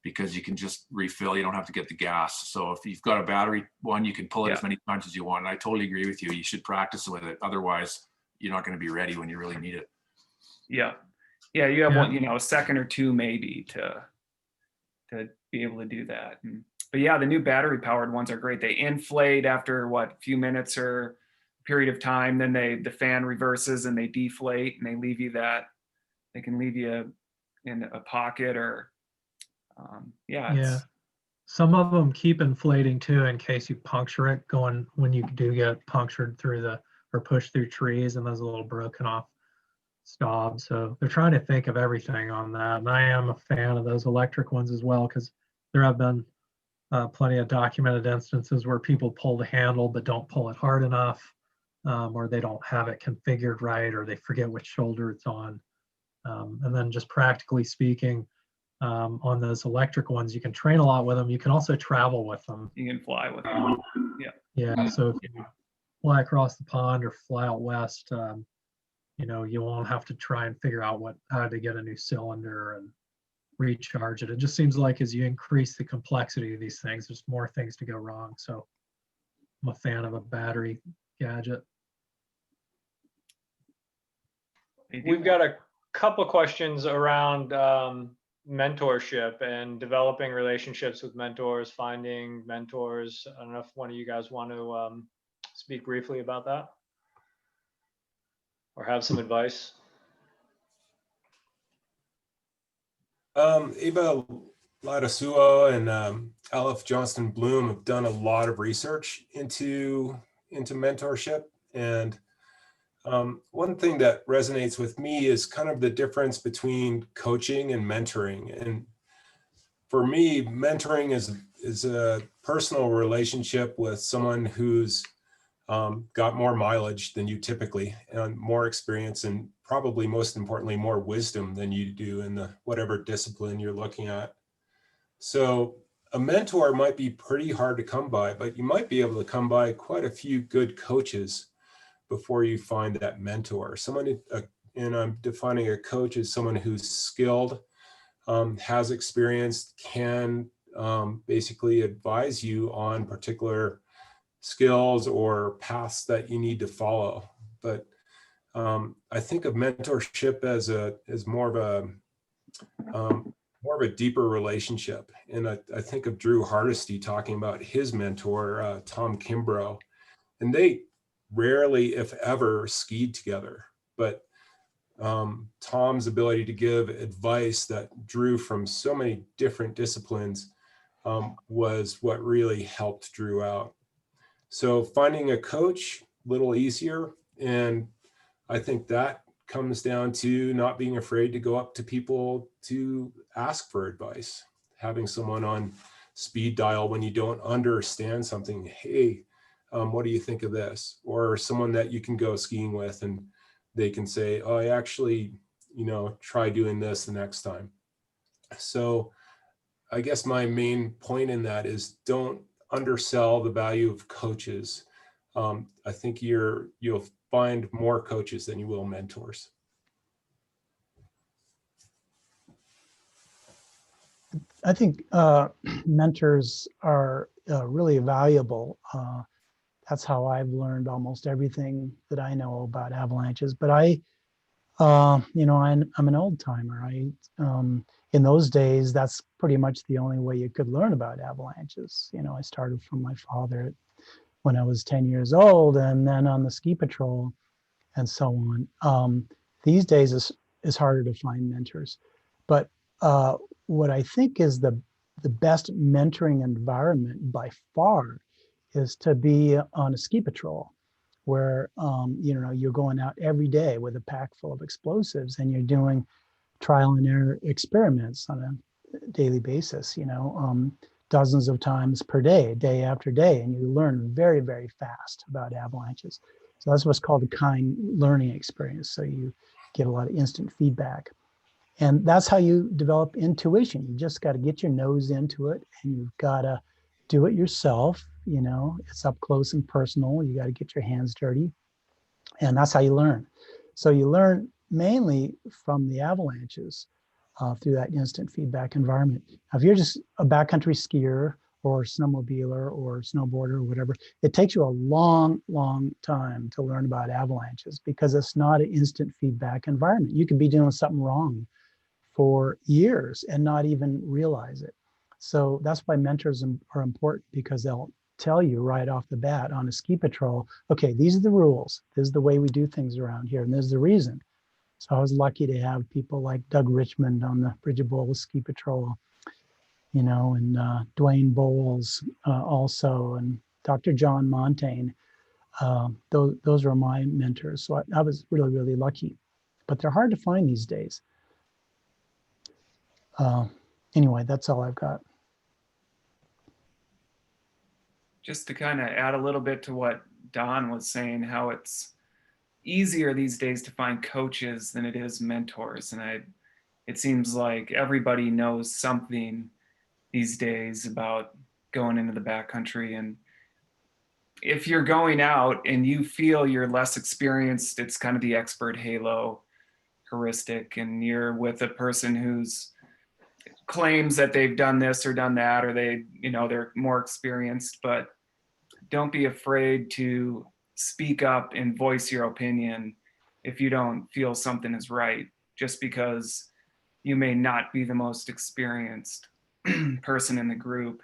because you can just refill, you don't have to get the gas. So if you've got a battery one, you can pull it as many times as you want. And I totally agree with you. You should practice with it. Otherwise, you're not going to be ready when you really need it. Yeah. Yeah, you have one, you know, a second or two maybe to be able to do that. But yeah, the new battery powered ones are great. They inflate after a few minutes or a period of time. Then the fan reverses and they deflate, and they leave you that. They can leave you in a pocket or yeah. Some of them keep inflating too in case you puncture it going when you do get punctured through or pushed through trees and those little broken off stobs. So they're trying to think of everything on that. And I am a fan of those electric ones as well, because there have been plenty of documented instances where people pull the handle but don't pull it hard enough, or they don't have it configured right, or they forget which shoulder it's on. And then just practically speaking, on those electric ones, you can train a lot with them. You can also travel with them. You can fly with them. Yeah. So if you fly across the pond or fly out west, you know, you won't have to try and figure out how to get a new cylinder and recharge it. It just seems like as you increase the complexity of these things, there's more things to go wrong. So I'm a fan of a battery gadget. We've got a couple questions around mentorship and developing relationships with mentors, finding mentors. I don't know if one of you guys want to speak briefly about that or have some advice. Eva Ladasuo and Aleph Johnston Bloom have done a lot of research into mentorship, and One thing that resonates with me is kind of the difference between coaching and mentoring. And for me, mentoring is a personal relationship with someone who's got more mileage than you typically, and more experience, and probably most importantly, more wisdom than you do in the whatever discipline you're looking at. So a mentor might be pretty hard to come by, but you might be able to come by quite a few good coaches before you find that mentor. Someone, and I'm defining a coach as someone who's skilled, has experience, can basically advise you on particular skills or paths that you need to follow. But I think of mentorship as more of a deeper relationship. And I think of Drew Hardesty talking about his mentor, Tom Kimbrough, and they rarely, if ever, skied together. But Tom's ability to give advice that drew from so many different disciplines was what really helped Drew out. So finding a coach, a little easier. And I think that comes down to not being afraid to go up to people to ask for advice. Having someone on speed dial when you don't understand something. Hey, what do you think of this? Or someone that you can go skiing with and they can say, oh, I actually, try doing this the next time. So I guess my main point in that is don't undersell the value of coaches. I think you'll find more coaches than you will mentors. I think mentors are really valuable. That's how I've learned almost everything that I know about avalanches. But I'm an old timer. In those days, that's pretty much the only way you could learn about avalanches. I started from my father when I was 10 years old, and then on the ski patrol and so on. These days is harder to find mentors. But what I think is the best mentoring environment by far is to be on a ski patrol where you're going out every day with a pack full of explosives and you're doing trial and error experiments on a daily basis, dozens of times per day, day after day, and you learn very, very fast about avalanches. So that's what's called a kind learning experience. So you get a lot of instant feedback. And that's how you develop intuition. You just got to get your nose into it and you've got to do it yourself. It's up close and personal. You got to get your hands dirty. And that's how you learn. So you learn mainly from the avalanches through that instant feedback environment. Now, if you're just a backcountry skier or snowmobiler or snowboarder or whatever, it takes you a long, long time to learn about avalanches because it's not an instant feedback environment. You could be doing something wrong for years and not even realize it. So that's why mentors are important, because they'll tell you right off the bat on a ski patrol, okay, these are the rules. This is the way we do things around here, and there's the reason. So I was lucky to have people like Doug Richmond on the Bridge of Bowls ski patrol, and Dwayne Bowles also, and Dr. John Montaigne. Those are my mentors. So I was really, really lucky, but they're hard to find these days. Anyway, that's all I've got. Just to kind of add a little bit to what Don was saying, how it's easier these days to find coaches than it is mentors. And it seems like everybody knows something these days about going into the backcountry. And if you're going out and you feel you're less experienced, it's kind of the expert halo heuristic, and you're with a person who's claims that they've done this or done that, or they're more experienced. But don't be afraid to speak up and voice your opinion if you don't feel something is right, just because you may not be the most experienced person in the group.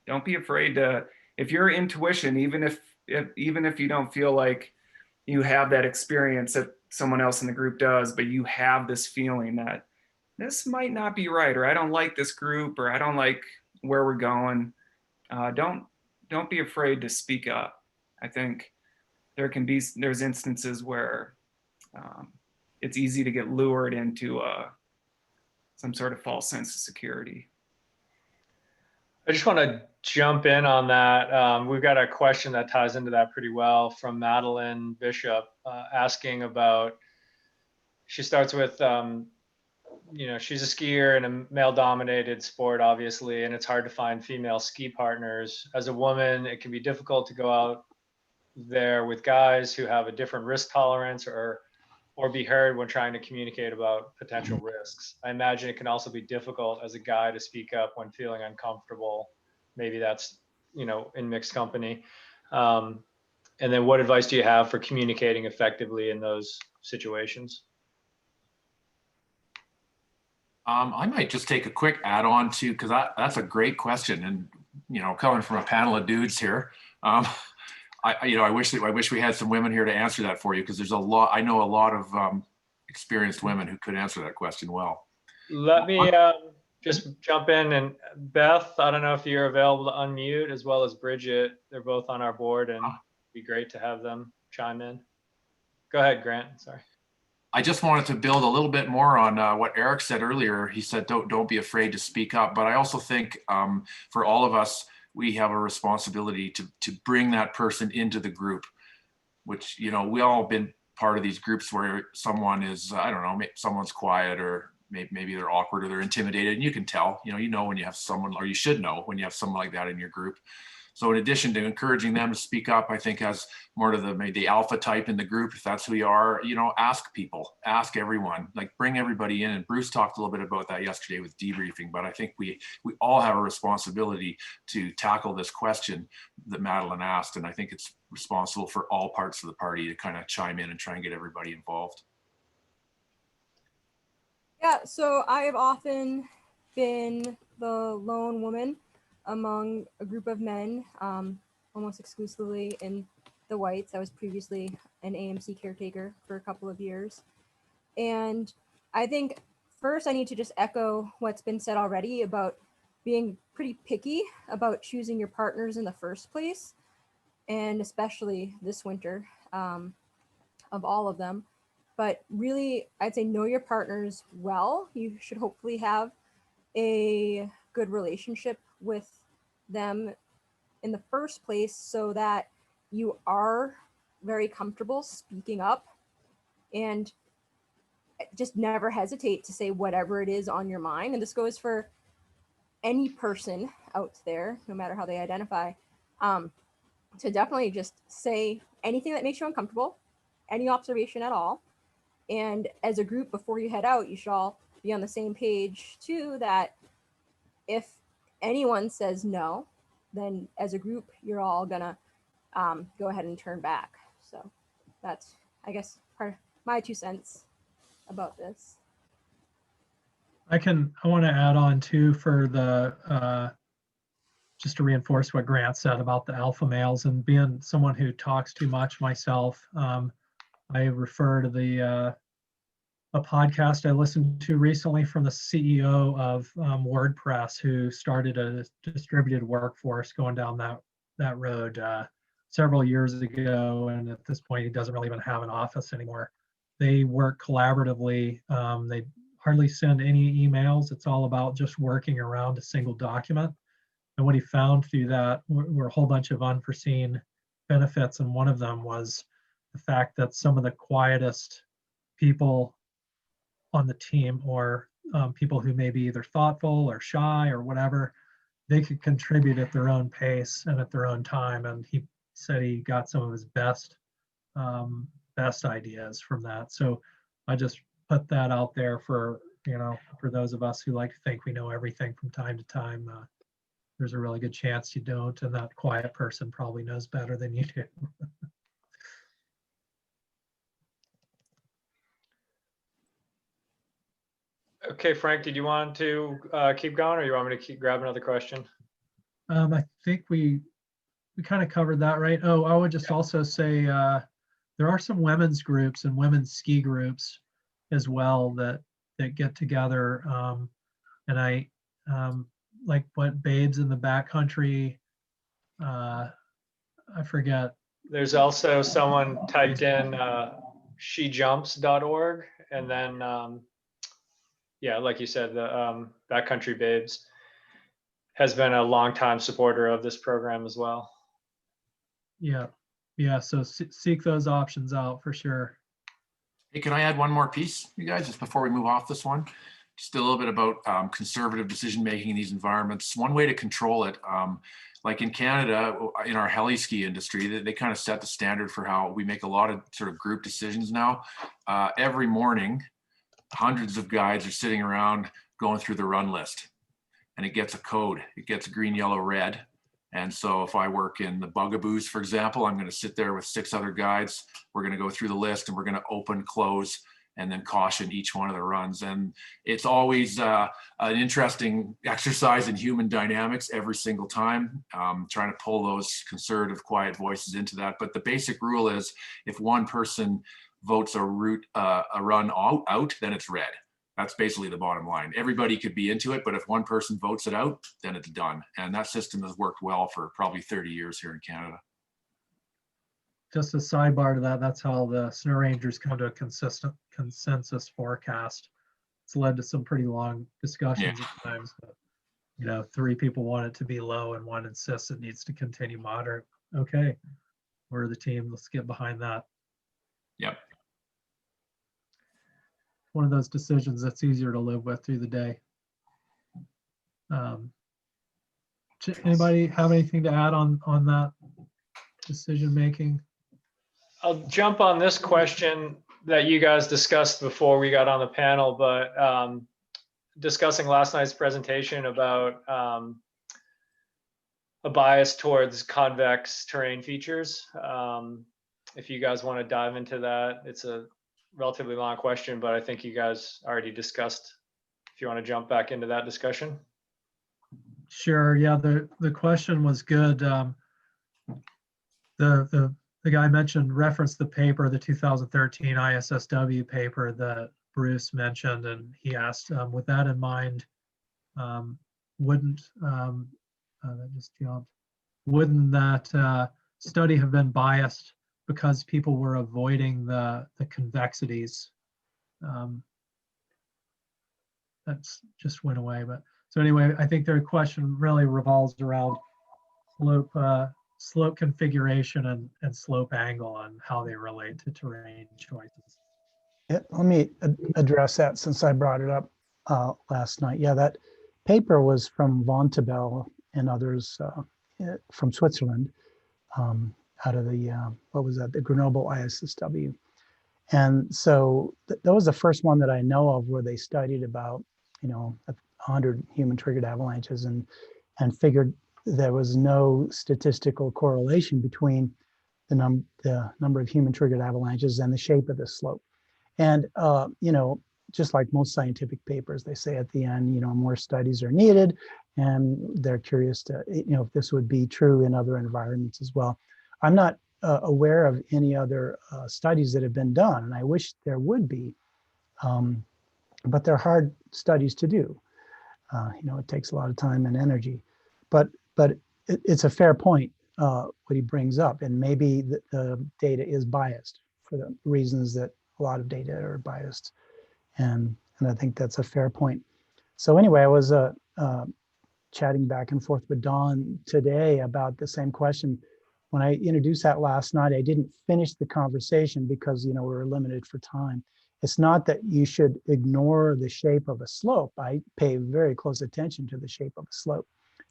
Don't be afraid to, if your intuition, even if you don't feel like you have that experience that someone else in the group does, but you have this feeling that this might not be right, or I don't like this group, or I don't like where we're going, don't be afraid to speak up. I think there's instances where it's easy to get lured into some sort of false sense of security. I just want to jump in on that. We've got a question that ties into that pretty well from Madeline Bishop, asking about, she starts with, she's a skier in a male-dominated sport, obviously, and it's hard to find female ski partners. As a woman, it can be difficult to go out there with guys who have a different risk tolerance or be heard when trying to communicate about potential risks. I imagine it can also be difficult as a guy to speak up when feeling uncomfortable. Maybe that's, in mixed company. And then what advice do you have for communicating effectively in those situations? I might just take a quick add-on to, because that's a great question, and coming from a panel of dudes here, I wish we had some women here to answer that for you, because I know a lot of experienced women who could answer that question well. Let me just jump in, and Beth, I don't know if you're available to unmute, as well as Bridget. They're both on our board, and it'd be great to have them chime in. Go ahead, Grant. Sorry. I just wanted to build a little bit more on what Eric said earlier. He said, don't be afraid to speak up. But I also think for all of us, we have a responsibility to bring that person into the group, which, we all been part of these groups where someone is, I don't know, someone's quiet, or maybe they're awkward, or they're intimidated, and you can tell, when you have someone, or you should know when you have someone like that in your group. So in addition to encouraging them to speak up, I think as more to the alpha type in the group, if that's who you are, ask people, ask everyone, like bring everybody in. And Bruce talked a little bit about that yesterday with debriefing, but I think we all have a responsibility to tackle this question that Madeline asked. And I think it's responsible for all parts of the party to kind of chime in and try and get everybody involved. Yeah, so I have often been the lone woman among a group of men, almost exclusively in the whites. I was previously an AMC caretaker for a couple of years. And I think first I need to just echo what's been said already about being pretty picky about choosing your partners in the first place, and especially this winter, of all of them. But really, I'd say know your partners well. You should hopefully have a good relationship with them in the first place, so that you are very comfortable speaking up, and just never hesitate to say whatever it is on your mind. And this goes for any person out there, no matter how they identify, to definitely just say anything that makes you uncomfortable, any observation at all. And as a group, before you head out, you should all be on the same page too, that if anyone says no, then as a group, you're all gonna go ahead and turn back. So that's, I guess, part of my 2 cents about this. I want to add on too, for the, just to reinforce what Grant said about the alpha males, and being someone who talks too much myself. I refer to a podcast I listened to recently from the CEO of WordPress, who started a distributed workforce going down that road several years ago. And at this point, he doesn't really even have an office anymore. They work collaboratively. They hardly send any emails. It's all about just working around a single document. And what he found through that were a whole bunch of unforeseen benefits. And one of them was the fact that some of the quietest people on the team, or people who may be either thoughtful or shy or whatever, they could contribute at their own pace and at their own time. And he said he got some of his best ideas from that. So I just put that out there for those of us who like to think we know everything from time to time. There's a really good chance you don't, and that quiet person probably knows better than you do. Okay, Frank, did you want to keep going, or you want me to grab another question? I think we kind of covered that, right? Oh, I would just also say there are some women's groups and women's ski groups as well that get together. And I like what Babes in the Backcountry, I forget There's also someone typed in shejumps.org, and then yeah, like you said, the Backcountry Babes has been a longtime supporter of this program as well. Yeah. Yeah. So seek those options out for sure. Hey, can I add one more piece, you guys, just before we move off this one? Just a little bit about conservative decision-making in these environments. One way to control it, like in Canada, in our heli ski industry, they kind of set the standard for how we make a lot of sort of group decisions now. Every morning, hundreds of guides are sitting around going through the run list, and it gets a code. It gets green, yellow, red. And so if I work in the Bugaboos, for example, I'm going to sit there with 6 other guides. We're going to go through the list, and we're going to open, close, and then caution each one of the runs. And it's always an interesting exercise in human dynamics every single time, trying to pull those conservative, quiet voices into that. But the basic rule is if one person votes a route, a run out, then it's red. That's basically the bottom line. Everybody could be into it, but if one person votes it out, then it's done. And that system has worked well for probably 30 years here in Canada. Just a sidebar to that, that's how the Snow Rangers come to a consistent consensus forecast. It's led to some pretty long discussions at times, but you know, 3 people want it to be low and 1 insists it needs to continue moderate. Okay, we're the team, let's get behind that. Yep. One of those decisions that's easier to live with through the day. Anybody have anything to add on that decision making? I'll jump on this question that you guys discussed before we got on the panel, but discussing last night's presentation about a bias towards convex terrain features. If you guys want to dive into that, it's a relatively long question, but I think you guys already discussed. If you want to jump back into that discussion. Sure. Yeah, the question was good. The guy mentioned referenced the paper, the 2013 ISSW paper that Bruce mentioned, and he asked, with that in mind, wouldn't that study have been biased because people were avoiding the convexities? That's just went away. But so anyway, I think their question really revolves around slope configuration and slope angle and how they relate to terrain choices. Yeah, let me address that since I brought it up last night. Yeah, that paper was from Von Tabel and others from Switzerland, out of the, what was that, the Grenoble ISSW. And so that was the first one that I know of where they studied about, 100 human triggered avalanches and figured there was no statistical correlation between the number of human triggered avalanches and the shape of the slope. And, just like most scientific papers, they say at the end, more studies are needed, and they're curious to, if this would be true in other environments as well. I'm not aware of any other studies that have been done, and I wish there would be, but they're hard studies to do. It takes a lot of time and energy, but it's a fair point what he brings up, and maybe the data is biased for the reasons that a lot of data are biased, and I think that's a fair point. So anyway, I was chatting back and forth with Don today about the same question. When I introduced that last night, I didn't finish the conversation because we were limited for time. It's not that you should ignore the shape of a slope. I pay very close attention to the shape of a slope,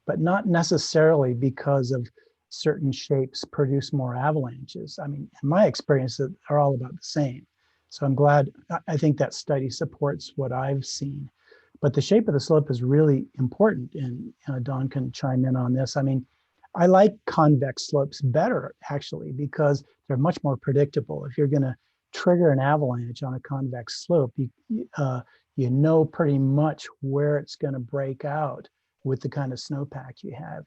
but not necessarily because of certain shapes produce more avalanches. I mean, in my experience, they're all about the same. So I'm glad, I think that study supports what I've seen. But the shape of the slope is really important, and Don can chime in on this. I mean, I like convex slopes better, actually, because they're much more predictable. If you're going to trigger an avalanche on a convex slope, you know pretty much where it's going to break out with the kind of snowpack you have,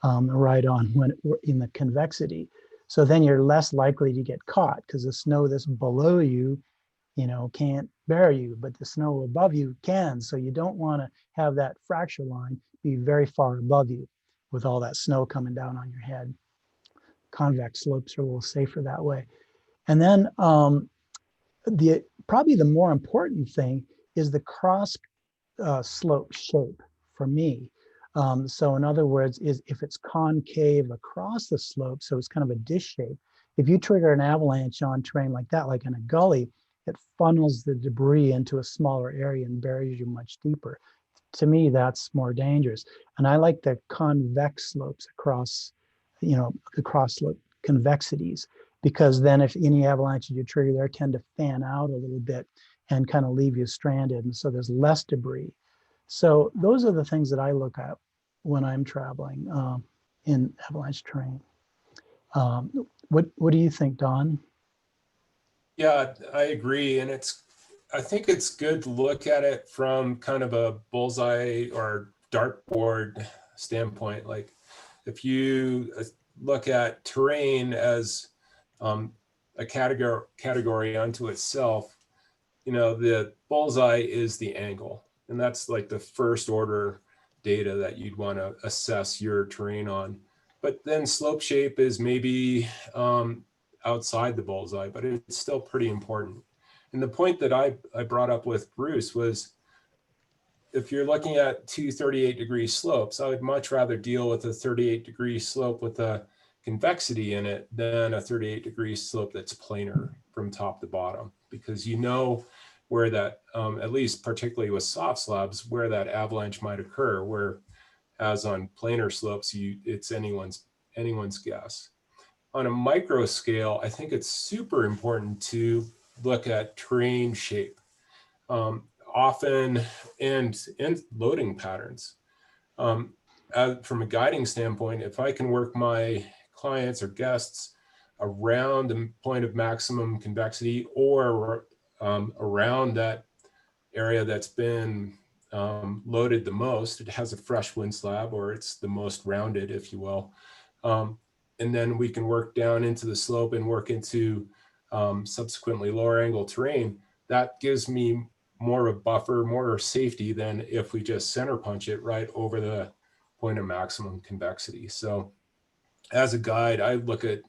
right on when in the convexity. So then you're less likely to get caught because the snow that's below you, can't bear you, but the snow above you can. So you don't want to have that fracture line be very far above you with all that snow coming down on your head. convex slopes are a little safer that way. And then probably the more important thing is the cross slope shape for me. So in other words, is if it's concave across the slope, so it's kind of a dish shape. If you trigger an avalanche on terrain like that, like in a gully, it funnels the debris into a smaller area and buries you much deeper. To me, that's more dangerous. And I like the convex slopes across, the cross slope convexities, because then if any avalanches you trigger there tend to fan out a little bit and kind of leave you stranded. And so there's less debris. So those are the things that I look at when I'm traveling in avalanche terrain. What do you think, Don? Yeah, I agree. And I think it's good to look at it from kind of a bullseye or dartboard standpoint. Like if you look at terrain as a category unto itself, the bullseye is the angle. And that's like the first order data that you'd want to assess your terrain on. But then slope shape is maybe outside the bullseye, but it's still pretty important. And the point that I brought up with Bruce was, if you're looking at two 38-degree slopes, I would much rather deal with a 38-degree slope with a convexity in it than a 38-degree slope that's planar from top to bottom, because where that, at least particularly with soft slabs, where that avalanche might occur, whereas on planar slopes, it's anyone's guess. On a micro scale, I think it's super important to look at terrain shape, often and loading patterns. From a guiding standpoint, if I can work my clients or guests around the point of maximum convexity or around that area that's been loaded the most, it has a fresh wind slab, or it's the most rounded, if you will. And then we can work down into the slope and work into subsequently lower angle terrain. That gives me more of a buffer, more safety than if we just center punch it right over the point of maximum convexity. So as a guide, I look at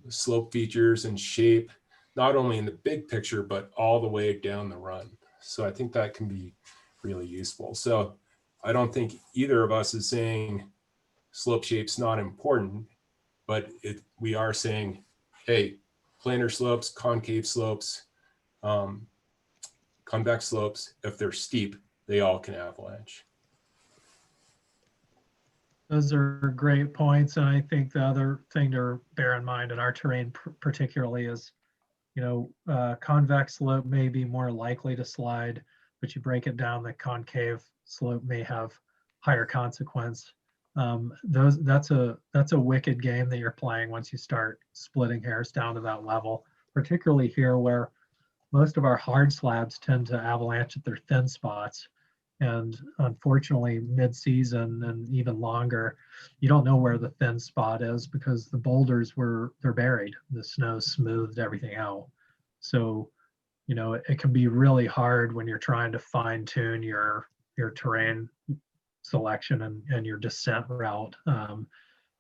slope features and shape, not only in the big picture, but all the way down the run. So I think that can be really useful. So I don't think either of us is saying slope shape's not important, but we are saying, hey, planar slopes, concave slopes, convex slopes, if they're steep, they all can avalanche. Those are great points. And I think the other thing to bear in mind in our terrain particularly is, convex slope may be more likely to slide, but you break it down, the concave slope may have higher consequence. That's a wicked game that you're playing once you start splitting hairs down to that level, particularly here where most of our hard slabs tend to avalanche at their thin spots. And unfortunately, mid-season and even longer, you don't know where the thin spot is because the boulders they're buried. The snow smoothed everything out. So, it can be really hard when you're trying to fine tune your terrain selection and your descent route.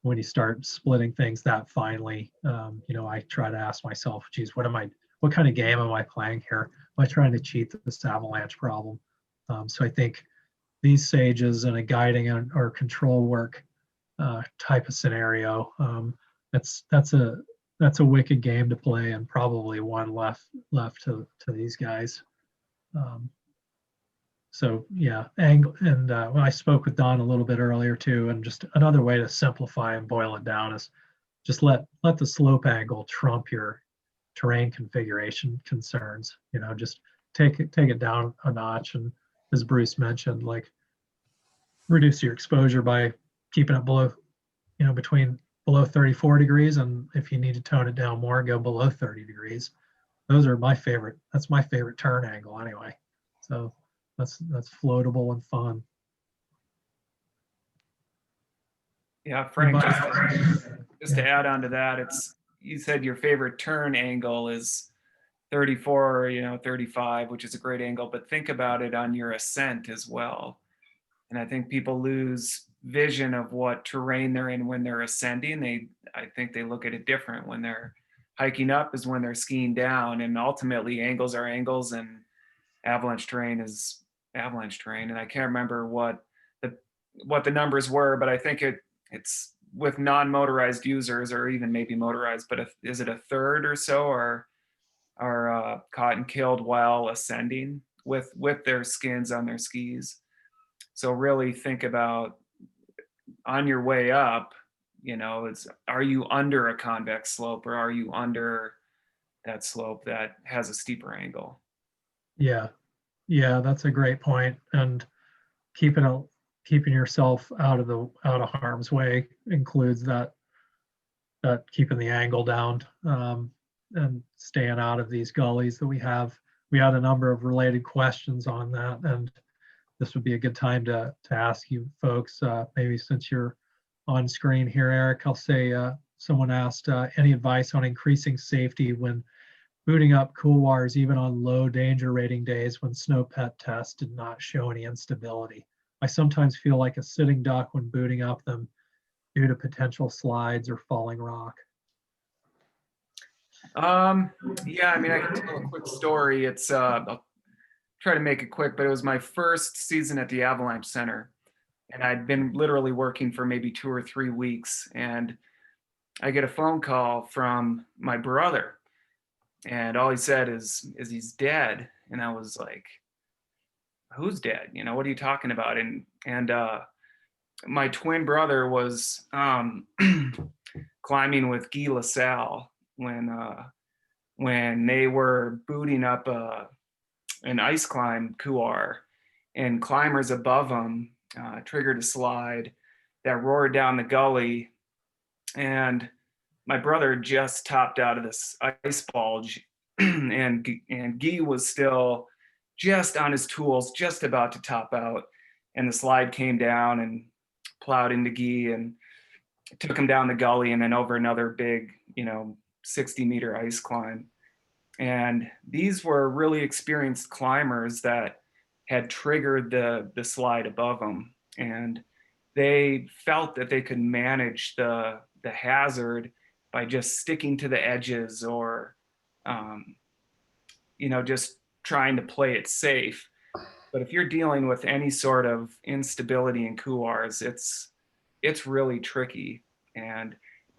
When you start splitting things that finely, I try to ask myself, geez, what kind of game am I playing here? Am I trying to cheat this avalanche problem? So I think these sages in a guiding or control work type of scenario, that's a wicked game to play, and probably one left to these guys. So yeah, angle, and when I spoke with Don a little bit earlier too, and just another way to simplify and boil it down is just let the slope angle trump your terrain configuration concerns. Just take it down a notch, and as Bruce mentioned, like reduce your exposure by keeping it below, below 34 degrees, and if you need to tone it down more, go below 30 degrees. Those are my favorite. That's my favorite turn angle anyway. So that's floatable and fun. Yeah, Frank, just to add on to that, you said your favorite turn angle is 34, 35, which is a great angle, but think about it on your ascent as well. And I think people lose vision of what terrain they're in when they're ascending. I think they look at it different. When they're hiking up is when they're skiing down, and ultimately angles are angles and avalanche terrain is avalanche terrain. And I can't remember what the numbers were, but I think it's with non-motorized users, or even maybe motorized, but is it a third or so are caught and killed while ascending with their skins on their skis. So really think about, on your way up, are you under a convex slope, or are you under that slope that has a steeper angle? Yeah, that's a great point. And keeping yourself out of harm's way includes that keeping the angle down, and staying out of these gullies that we have. We had a number of related questions on that, and this would be a good time to ask you folks, maybe since you're on screen here, Eric. I'll say someone asked any advice on increasing safety when booting up couloirs, even on low danger rating days when snow pet tests did not show any instability. I sometimes feel like a sitting duck when booting up them due to potential slides or falling rock. Yeah, I mean, I can tell a quick story. I'll try to make it quick, but it was my first season at the Avalanche Center, and I'd been literally working for maybe 2 or 3 weeks, and I get a phone call from my brother, and all he said is he's dead. And I was like, who's dead? What are you talking about? And my twin brother was climbing with Guy LaSalle when they were booting up an ice climb couloir, and climbers above them triggered a slide that roared down the gully, and my brother just topped out of this ice bulge, and Guy was still just on his tools, just about to top out, and the slide came down and plowed into Guy and took him down the gully and then over another big 60-meter ice climb. And these were really experienced climbers that had triggered the slide above them, and they felt that they could manage the hazard by just sticking to the edges, or just trying to play it safe. But if you're dealing with any sort of instability in couloirs, it's really tricky. And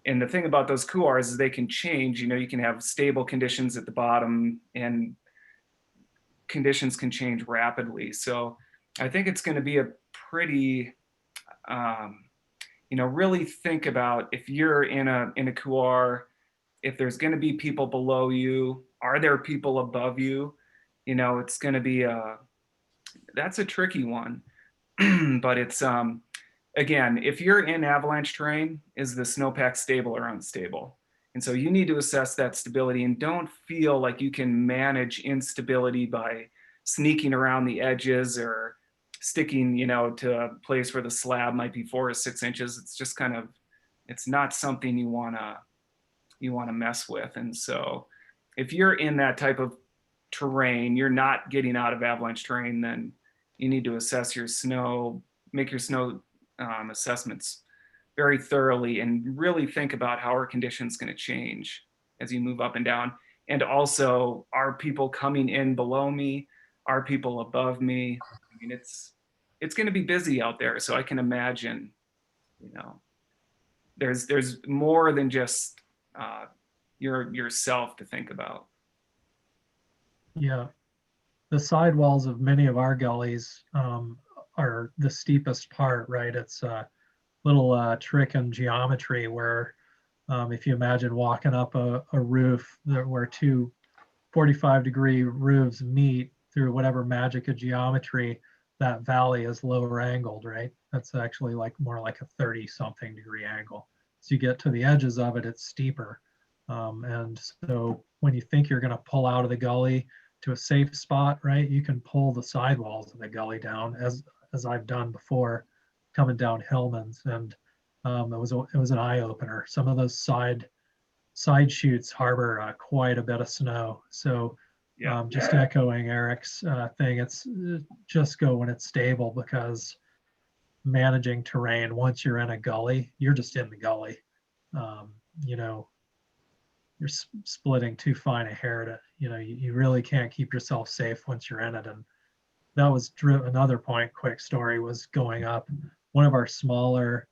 the thing about those couloirs is they can change. You can have stable conditions at the bottom, and conditions can change rapidly. So I think it's going to be a pretty, really think about, if you're in a couloir, if there's going to be people below you, are there people above you? It's going to be that's a tricky one. But it's, again, if you're in avalanche terrain, is the snowpack stable or unstable? And so you need to assess that stability, and don't feel like you can manage instability by sneaking around the edges or sticking, to a place where the slab might be 4 or 6 inches. It's just it's not something you want to mess with. And so if you're in that type of terrain, you're not getting out of avalanche terrain, then you need to assess your snow, make your snow assessments very thoroughly, and really think about how are conditions going to change as you move up and down. And also, are people coming in below me? Are people above me? I mean, it's going to be busy out there. So I can imagine, there's more than just yourself to think about. Yeah, the sidewalls of many of our gullies are the steepest part, right? It's a little trick in geometry where if you imagine walking up a roof where two 45-degree roofs meet through whatever magic of geometry, that valley is lower angled, right? That's actually more like a 30-something degree angle. So you get to the edges of it, it's steeper. And so when you think you're going to pull out of the gully to a safe spot, right, you can pull the sidewalls of the gully down, as I've done before, coming down Hillman's, and it was an eye opener. Some of those side chutes harbor quite a bit of snow. So just echoing Eric's thing, it's just go when it's stable, because managing terrain. Once you're in a gully, you're just in the gully. You know, you're splitting too fine a hair to, you really can't keep yourself safe once you're in it. And that was another point, quick story, was going up one of our smaller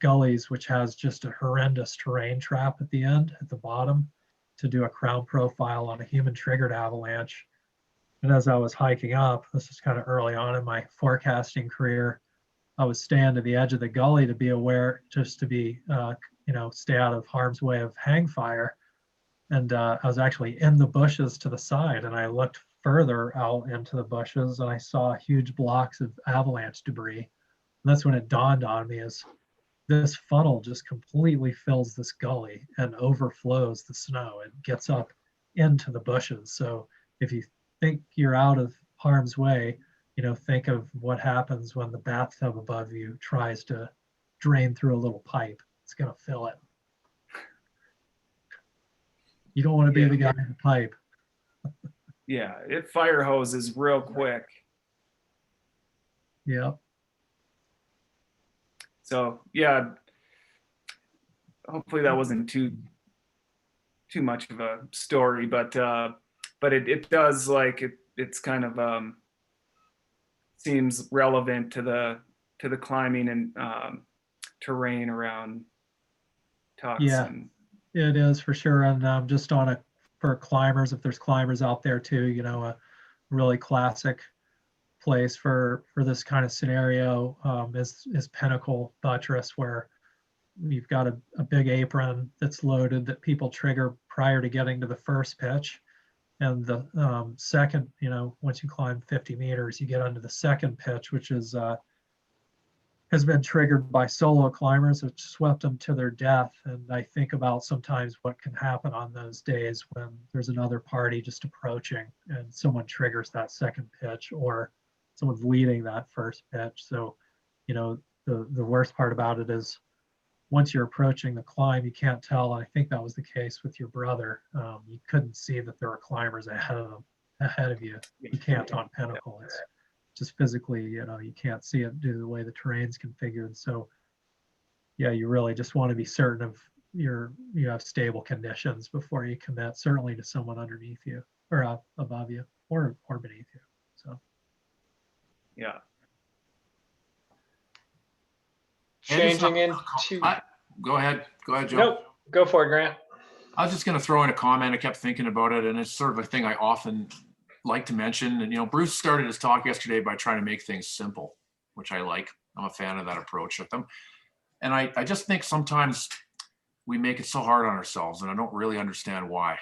gullies, which has just a horrendous terrain trap at the end, at the bottom, to do a crown profile on a human triggered avalanche. And as I was hiking up, this is kind of early on in my forecasting career, I was staying to the edge of the gully to be aware, just to be, stay out of harm's way of hang fire. And I was actually in the bushes to the side, and I looked further out into the bushes and I saw huge blocks of avalanche debris. And that's when it dawned on me, is this funnel just completely fills this gully and overflows the snow. It gets up into the bushes. So if you think you're out of harm's way, think of what happens when the bathtub above you tries to drain through a little pipe. It's going to fill it. You don't want to be the guy in the pipe. Yeah, it fire hoses real quick. Yeah. So yeah, hopefully that wasn't too much of a story, but it does, like, it's kind of seems relevant to the climbing and terrain around Tucson. Yeah, it is for sure. And just for climbers, if there's climbers out there too, a really classic place for this kind of scenario is Pinnacle Buttress, where you've got a big apron that's loaded that people trigger prior to getting to the first pitch. And the second, once you climb 50 meters, you get onto the second pitch, which has been triggered by solo climbers, which swept them to their death. And I think about sometimes what can happen on those days when there's another party just approaching and someone triggers that second pitch, or someone's leading that first pitch. So, the worst part about it is once you're approaching the climb, you can't tell. And I think that was the case with your brother. You couldn't see that there were climbers ahead of you. You can't on Pinnacle. It's just physically, you can't see it due to the way the terrain's configured. So yeah, you really just want to be certain of you have stable conditions before you commit, certainly to someone underneath you or above you or beneath you. So yeah. Changing into. Go ahead, Joe. Nope, go for it, Grant. I was just going to throw in a comment. I kept thinking about it, and it's sort of a thing I often like to mention. And Bruce started his talk yesterday by trying to make things simple, which I like. I'm a fan of that approach with them. And I just think sometimes we make it so hard on ourselves, and I don't really understand why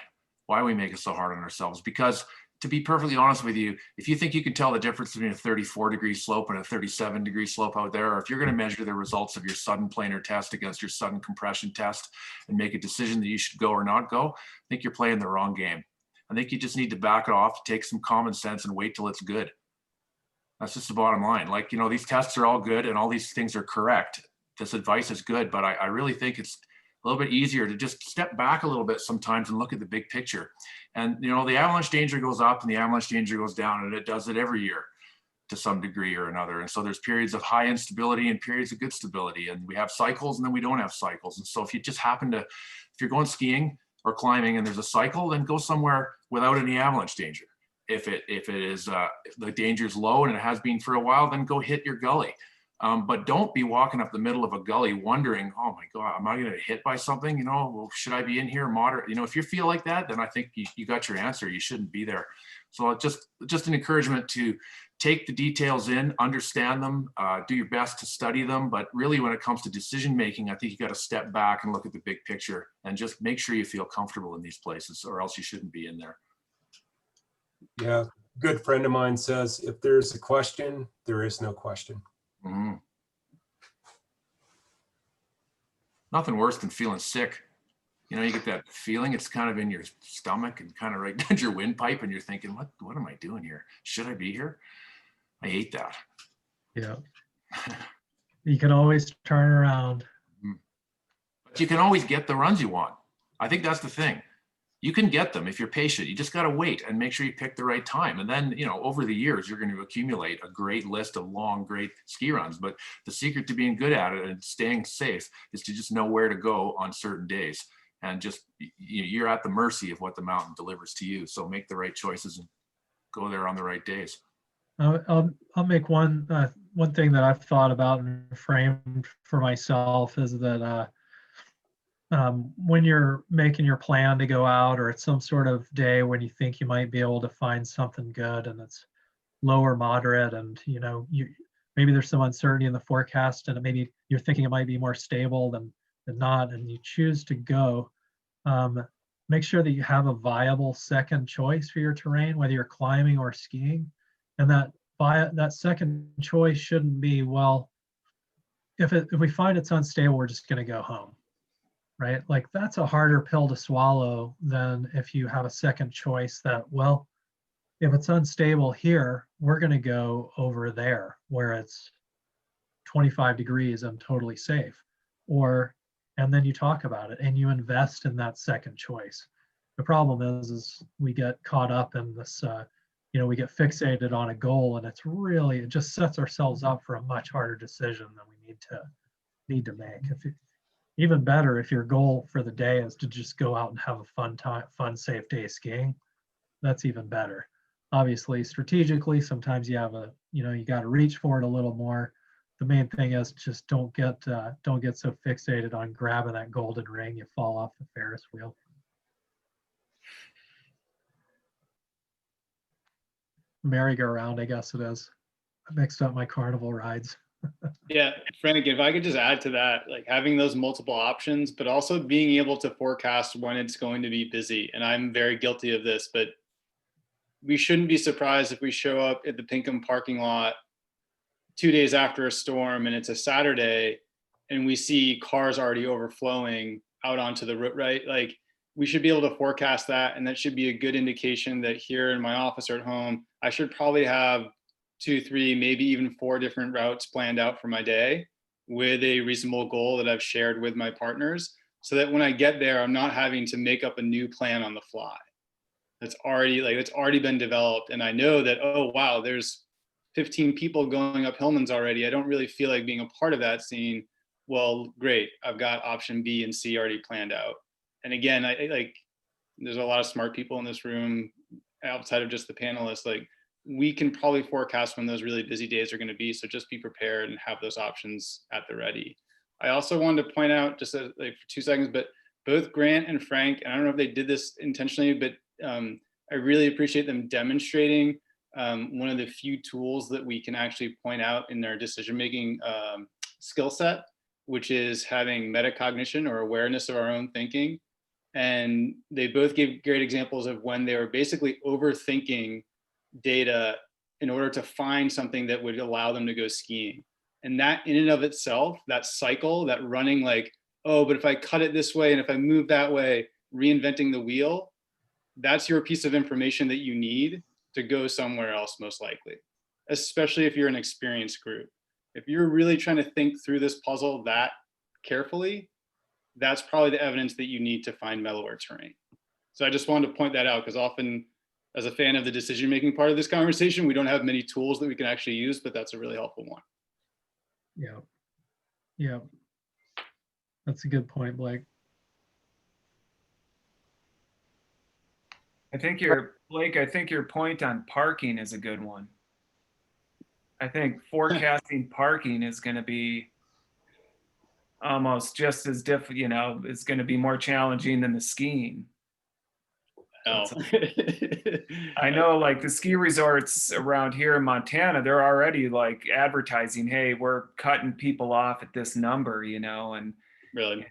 we make it so hard on ourselves. Because to be perfectly honest with you, if you think you can tell the difference between a 34-degree slope and a 37-degree slope out there, or if you're going to measure the results of your sudden planar test against your sudden compression test and make a decision that you should go or not go, I think you're playing the wrong game. I think you just need to back it off, take some common sense, and wait till it's good. That's just the bottom line. Like, these tests are all good and all these things are correct. This advice is good, but I really think it's a little bit easier to just step back a little bit sometimes and look at the big picture. And, the avalanche danger goes up and the avalanche danger goes down, and it does it every year to some degree or another. And so there's periods of high instability and periods of good stability, and we have cycles and then we don't have cycles. And so if you just if you're going skiing or climbing and there's a cycle, then go somewhere without any avalanche danger. If it is the danger is low and it has been for a while, then go hit your gully. But don't be walking up the middle of a gully wondering, oh my God, am I going to get hit by something? Well, should I be in here moderate? If you feel like that, then I think you got your answer. You shouldn't be there. So just an encouragement to take the details in, understand them, do your best to study them. But really, when it comes to decision making, I think you got to step back and look at the big picture and just make sure you feel comfortable in these places, or else you shouldn't be in there. Yeah, good friend of mine says, if there's a question, there is no question. Mm-hmm. Nothing worse than feeling sick. You get that feeling, it's kind of in your stomach and kind of right down your windpipe, and you're thinking, what am I doing here? Should I be here? I hate that. yeah, you can always turn around. But you can always get the runs you want. I think that's the thing. you can get them if you're patient. You just got to wait and make sure you pick the right time. And then, you know, over the years, you're going to accumulate a great list of long, great ski runs. But the secret to being good at it and staying safe is to just know where to go on certain days. And just, you're at the mercy of what the mountain delivers to you. So make the right choices and go there on the right days. I'll make one thing that I've thought about and framed for myself is that when you're making your plan to go out, or it's some sort of day when you think you might be able to find something good and it's low or moderate, and you know, maybe there's some uncertainty in the forecast, and maybe you're thinking it might be more stable than not, and you choose to go, make sure that you have a viable second choice for your terrain, whether you're climbing or skiing. And that second choice shouldn't be, well, if we find it's unstable, we're just going to go home, right? Like, that's a harder pill to swallow than if you have a second choice that, well, if it's unstable here, we're going to go over there where it's 25 degrees and totally safe. And then you talk about it and you invest in that second choice. The problem is we get caught up in this, we get fixated on a goal, and it just sets ourselves up for a much harder decision than we need to make. Even better, if your goal for the day is to just go out and have a fun, safe day skiing, that's even better. Obviously, strategically, sometimes you got to reach for it a little more. The main thing is just don't get so fixated on grabbing that golden ring you fall off the Ferris wheel. Merry-go-round, I guess it is. I mixed up my carnival rides. Yeah, Frank, if I could just add to that, like having those multiple options, but also being able to forecast when it's going to be busy. And I'm very guilty of this, but we shouldn't be surprised if we show up at the Pinkham parking lot 2 days after a storm and it's a Saturday and we see cars already overflowing out onto the road, right? Like, we should be able to forecast that. And that should be a good indication that here in my office or at home, I should probably have 2, 3, maybe even 4 different routes planned out for my day with a reasonable goal that I've shared with my partners, so that when I get there, I'm not having to make up a new plan on the fly. It's already been developed. And I know that, oh, wow, there's 15 people going up Hillman's already. I don't really feel like being a part of that scene. Well, great. I've got option B and C already planned out. And again, there's a lot of smart people in this room outside of just the panelists. Like, we can probably forecast when those really busy days are going to be. So just be prepared and have those options at the ready. I also wanted to point out, just for 2 seconds, but both Grant and Frank, and I don't know if they did this intentionally, but I really appreciate them demonstrating one of the few tools that we can actually point out in their decision-making skill set, which is having metacognition, or awareness of our own thinking. And they both gave great examples of when they were basically overthinking data in order to find something that would allow them to go skiing. And that in and of itself, that cycle, that running like, oh, but if I cut it this way and if I move that way, reinventing the wheel, that's your piece of information that you need to go somewhere else, most likely, especially if you're an experienced group. If you're really trying to think through this puzzle that carefully, that's probably the evidence that you need to find mellower terrain. So I just wanted to point that out, because often, as a fan of the decision-making part of this conversation, we don't have many tools that we can actually use, but that's a really helpful one. Yeah. That's a good point, Blake. I think your point on parking is a good one. I think forecasting parking is going to be almost just as difficult, it's going to be more challenging than the skiing. Oh. I know, like, the ski resorts around here in Montana, they're already like advertising, hey, we're cutting people off at this number, and really,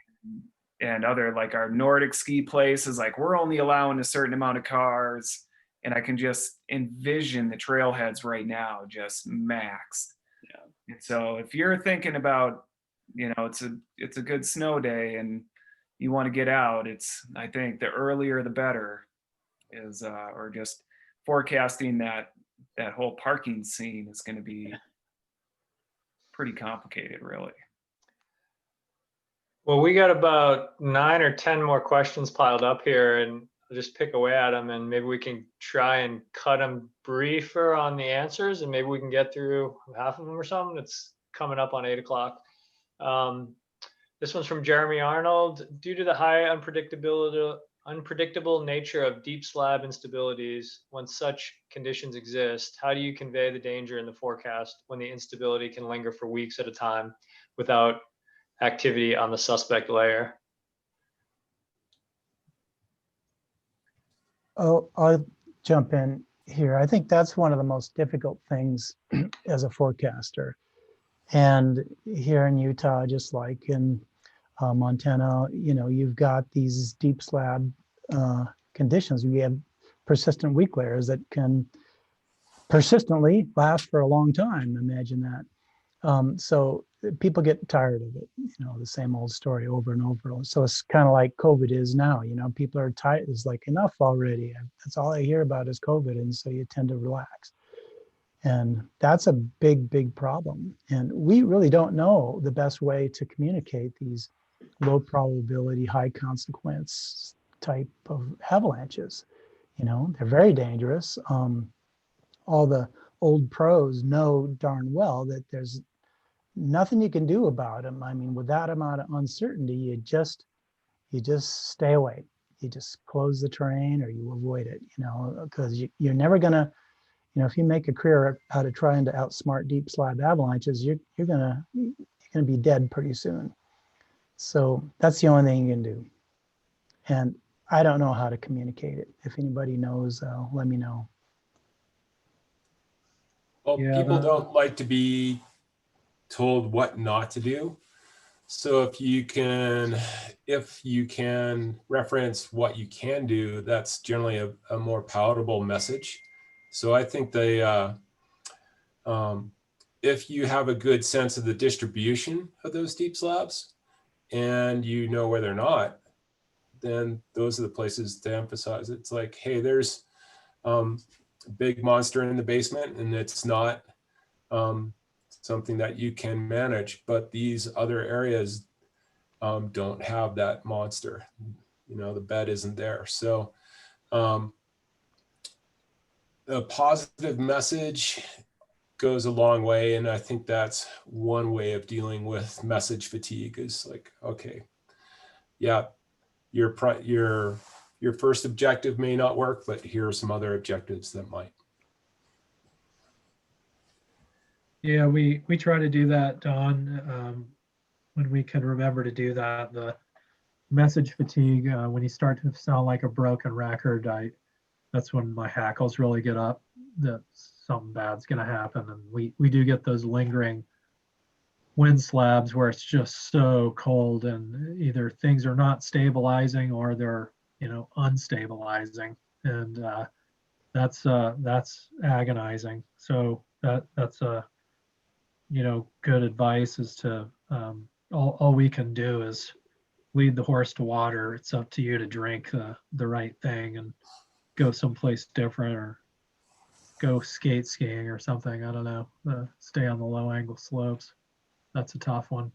and other, like, our Nordic ski places, like, we're only allowing a certain amount of cars. And I can just envision the trailheads right now just maxed. Yeah. And so if you're thinking about, it's a good snow day and you want to get out, I think the earlier the better is, or just forecasting that whole parking scene is going to be pretty complicated, really. Well, we got about 9 or 10 more questions piled up here, and I'll just pick away at them, and maybe we can try and cut them briefer on the answers, and maybe we can get through half of them or something. It's coming up on 8 o'clock. This one's from Jeremy Arnold. Due to the high unpredictable nature of deep slab instabilities, when such conditions exist, how do you convey the danger in the forecast when the instability can linger for weeks at a time without activity on the suspect layer? Oh, I'll jump in here. I think that's one of the most difficult things as a forecaster. And here in Utah, just like in Montana, you've got these deep slab conditions. You have persistent weak layers that can persistently last for a long time. Imagine that. So people get tired of it, the same old story over and over. So it's kind of like COVID is now, people are tired. It's like, enough already. That's all I hear about is COVID. And so you tend to relax. And that's a big, big problem. And we really don't know the best way to communicate these low probability, high consequence type of avalanches. They're very dangerous. All the old pros know darn well that there's nothing you can do about them. I mean, with that amount of uncertainty, you just stay away. You just close the terrain or you avoid it, because you're never gonna, if you make a career out of trying to outsmart deep slab avalanches, you're gonna be dead pretty soon. So that's the only thing you can do. And I don't know how to communicate it. If anybody knows, let me know. Well, Yeah, people don't like to be told what not to do. So if you can reference what you can do, that's generally a more palatable message. So I think if you have a good sense of the distribution of those deep slabs and you know where they're not, then those are the places to emphasize. It's like, hey, there's a big monster in the basement and it's not something that you can manage, but these other areas don't have that monster. The bed isn't there. So a positive message goes a long way. And I think that's one way of dealing with message fatigue is like, okay, yeah, your first objective may not work, but here are some other objectives that might. Yeah, we try to do that, Don, when we can remember to do that. The message fatigue, when you start to sound like a broken record, that's when my hackles really get up that something bad's going to happen. And we do get those lingering wind slabs where it's just so cold and either things are not stabilizing or they're unstabilizing, and that's agonizing. So that's a good advice is to all we can do is lead the horse to water. It's up to you to drink the right thing and go someplace different or go skiing or something. I don't know. Stay on the low angle slopes. That's a tough one.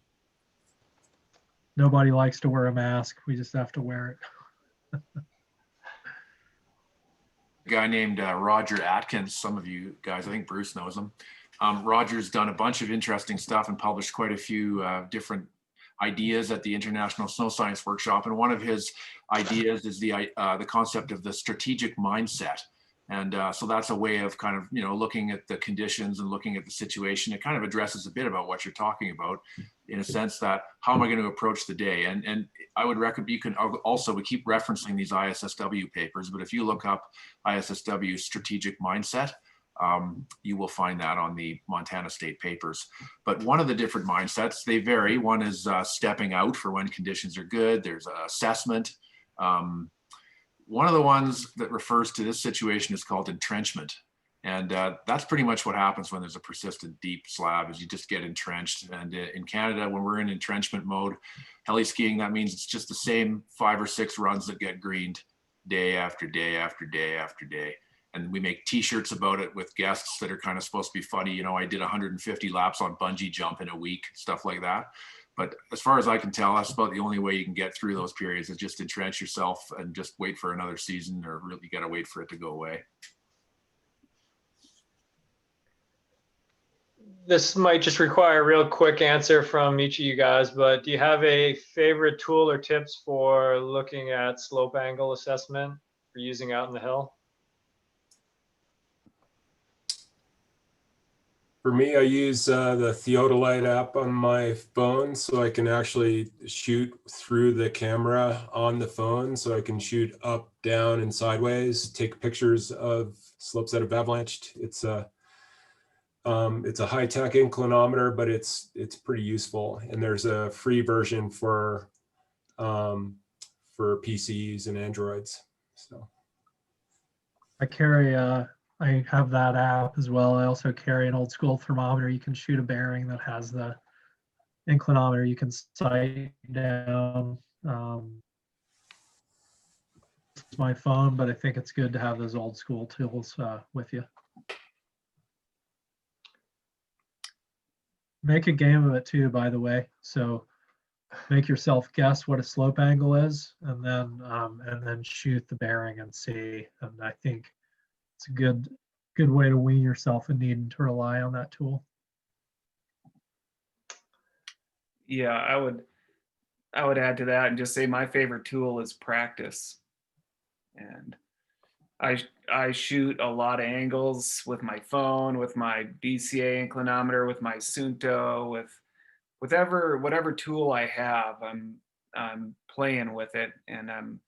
Nobody likes to wear a mask. We just have to wear it. A guy named Roger Atkins, some of you guys, I think Bruce knows him. Roger's done a bunch of interesting stuff and published quite a few different ideas at the International Snow Science Workshop. And one of his ideas is the concept of the strategic mindset. And so that's a way of kind of, looking at the conditions and looking at the situation. It kind of addresses a bit about what you're talking about in a sense that, how am I going to approach the day? And I would recommend, you can also, we keep referencing these ISSW papers, but if you look up ISSW strategic mindset, you will find that on the Montana State papers. But one of the different mindsets, they vary. One is stepping out for when conditions are good. There's assessment. One of the ones that refers to this situation is called entrenchment. And that's pretty much what happens when there's a persistent deep slab, is you just get entrenched. And in Canada, when we're in entrenchment mode, heli skiing, that means it's just the same 5 or 6 runs that get greened day after day after day after day. And we make t-shirts about it with guests that are kind of supposed to be funny. I did 150 laps on bungee jump in a week, stuff like that. But as far as I can tell, that's about the only way you can get through those periods, is just entrench yourself and just wait for another season, or really you got to wait for it to go away. This might just require a real quick answer from each of you guys, but do you have a favorite tool or tips for looking at slope angle assessment for using out in the hill? For me, I use the Theodolite app on my phone, so I can actually shoot through the camera on the phone. So I can shoot up, down, and sideways, take pictures of slopes that have avalanched. It's a high-tech inclinometer, but it's pretty useful. And there's a free version for PCs and Androids. So I have that app as well. I also carry an old school thermometer. You can shoot a bearing that has the inclinometer. You can sight down. It's my phone, but I think it's good to have those old school tools with you. Make a game of it too, by the way. So make yourself guess what a slope angle is, and then shoot the bearing and see. And I think it's a good way to wean yourself and needing to rely on that tool. Yeah, I would add to that and just say my favorite tool is practice. And I shoot a lot of angles with my phone, with my BCA inclinometer, with my Sunto, with whatever tool I have. I'm playing with it, and I'm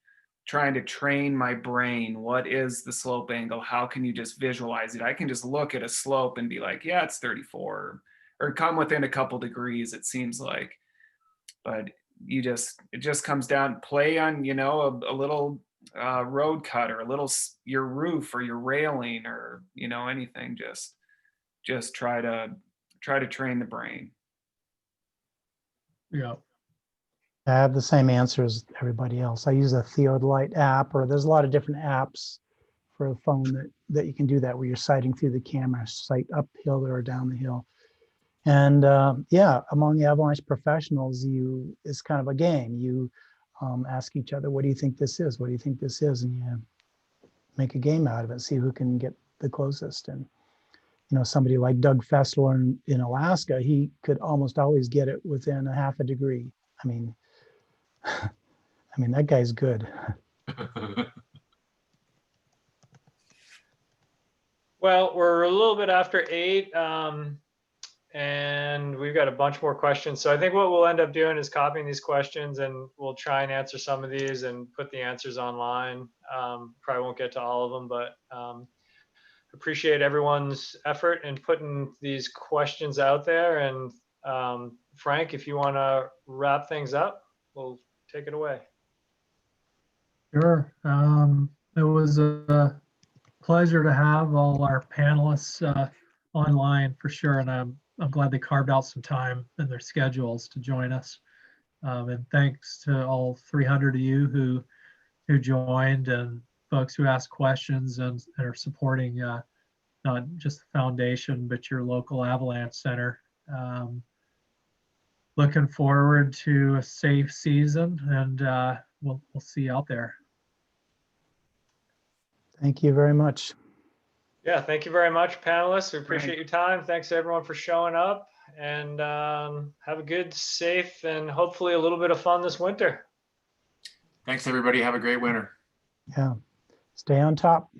trying to train my brain. What is the slope angle? How can you just visualize it? I can just look at a slope and be like, yeah, it's 34, or come within a couple degrees, it seems like. But it just comes down, play on, a little road cut, or a little, your roof or your railing, or, anything. Just try to train the brain. Yeah. I have the same answer as everybody else. I use a Theodolite app, or there's a lot of different apps for a phone that you can do that, where you're sighting through the camera, sight uphill or down the hill. And yeah, among the Avalanche professionals, it's kind of a game. You ask each other, what do you think this is? What do you think this is? And you make a game out of it, see who can get the closest. And somebody like Doug Fessler in Alaska, he could almost always get it within a half a degree. I mean, that guy's good. Well, we're a little bit after 8, and we've got a bunch more questions. So I think what we'll end up doing is copying these questions, and we'll try and answer some of these and put the answers online. Probably won't get to all of them, but appreciate everyone's effort in putting these questions out there. And Frank, if you want to wrap things up, we'll take it away. Sure. It was a pleasure to have all our panelists online for sure, and I'm glad they carved out some time in their schedules to join us. And thanks to all 300 of you who joined, and folks who asked questions and are supporting not just the foundation but your local Avalanche Center. Looking forward to a safe season, and we'll see you out there. Thank you very much. Yeah, thank you very much, panelists. We appreciate your time. Thanks everyone for showing up, and have a good, safe, and hopefully a little bit of fun this winter. Thanks, everybody. Have a great winter. Yeah. Stay on top.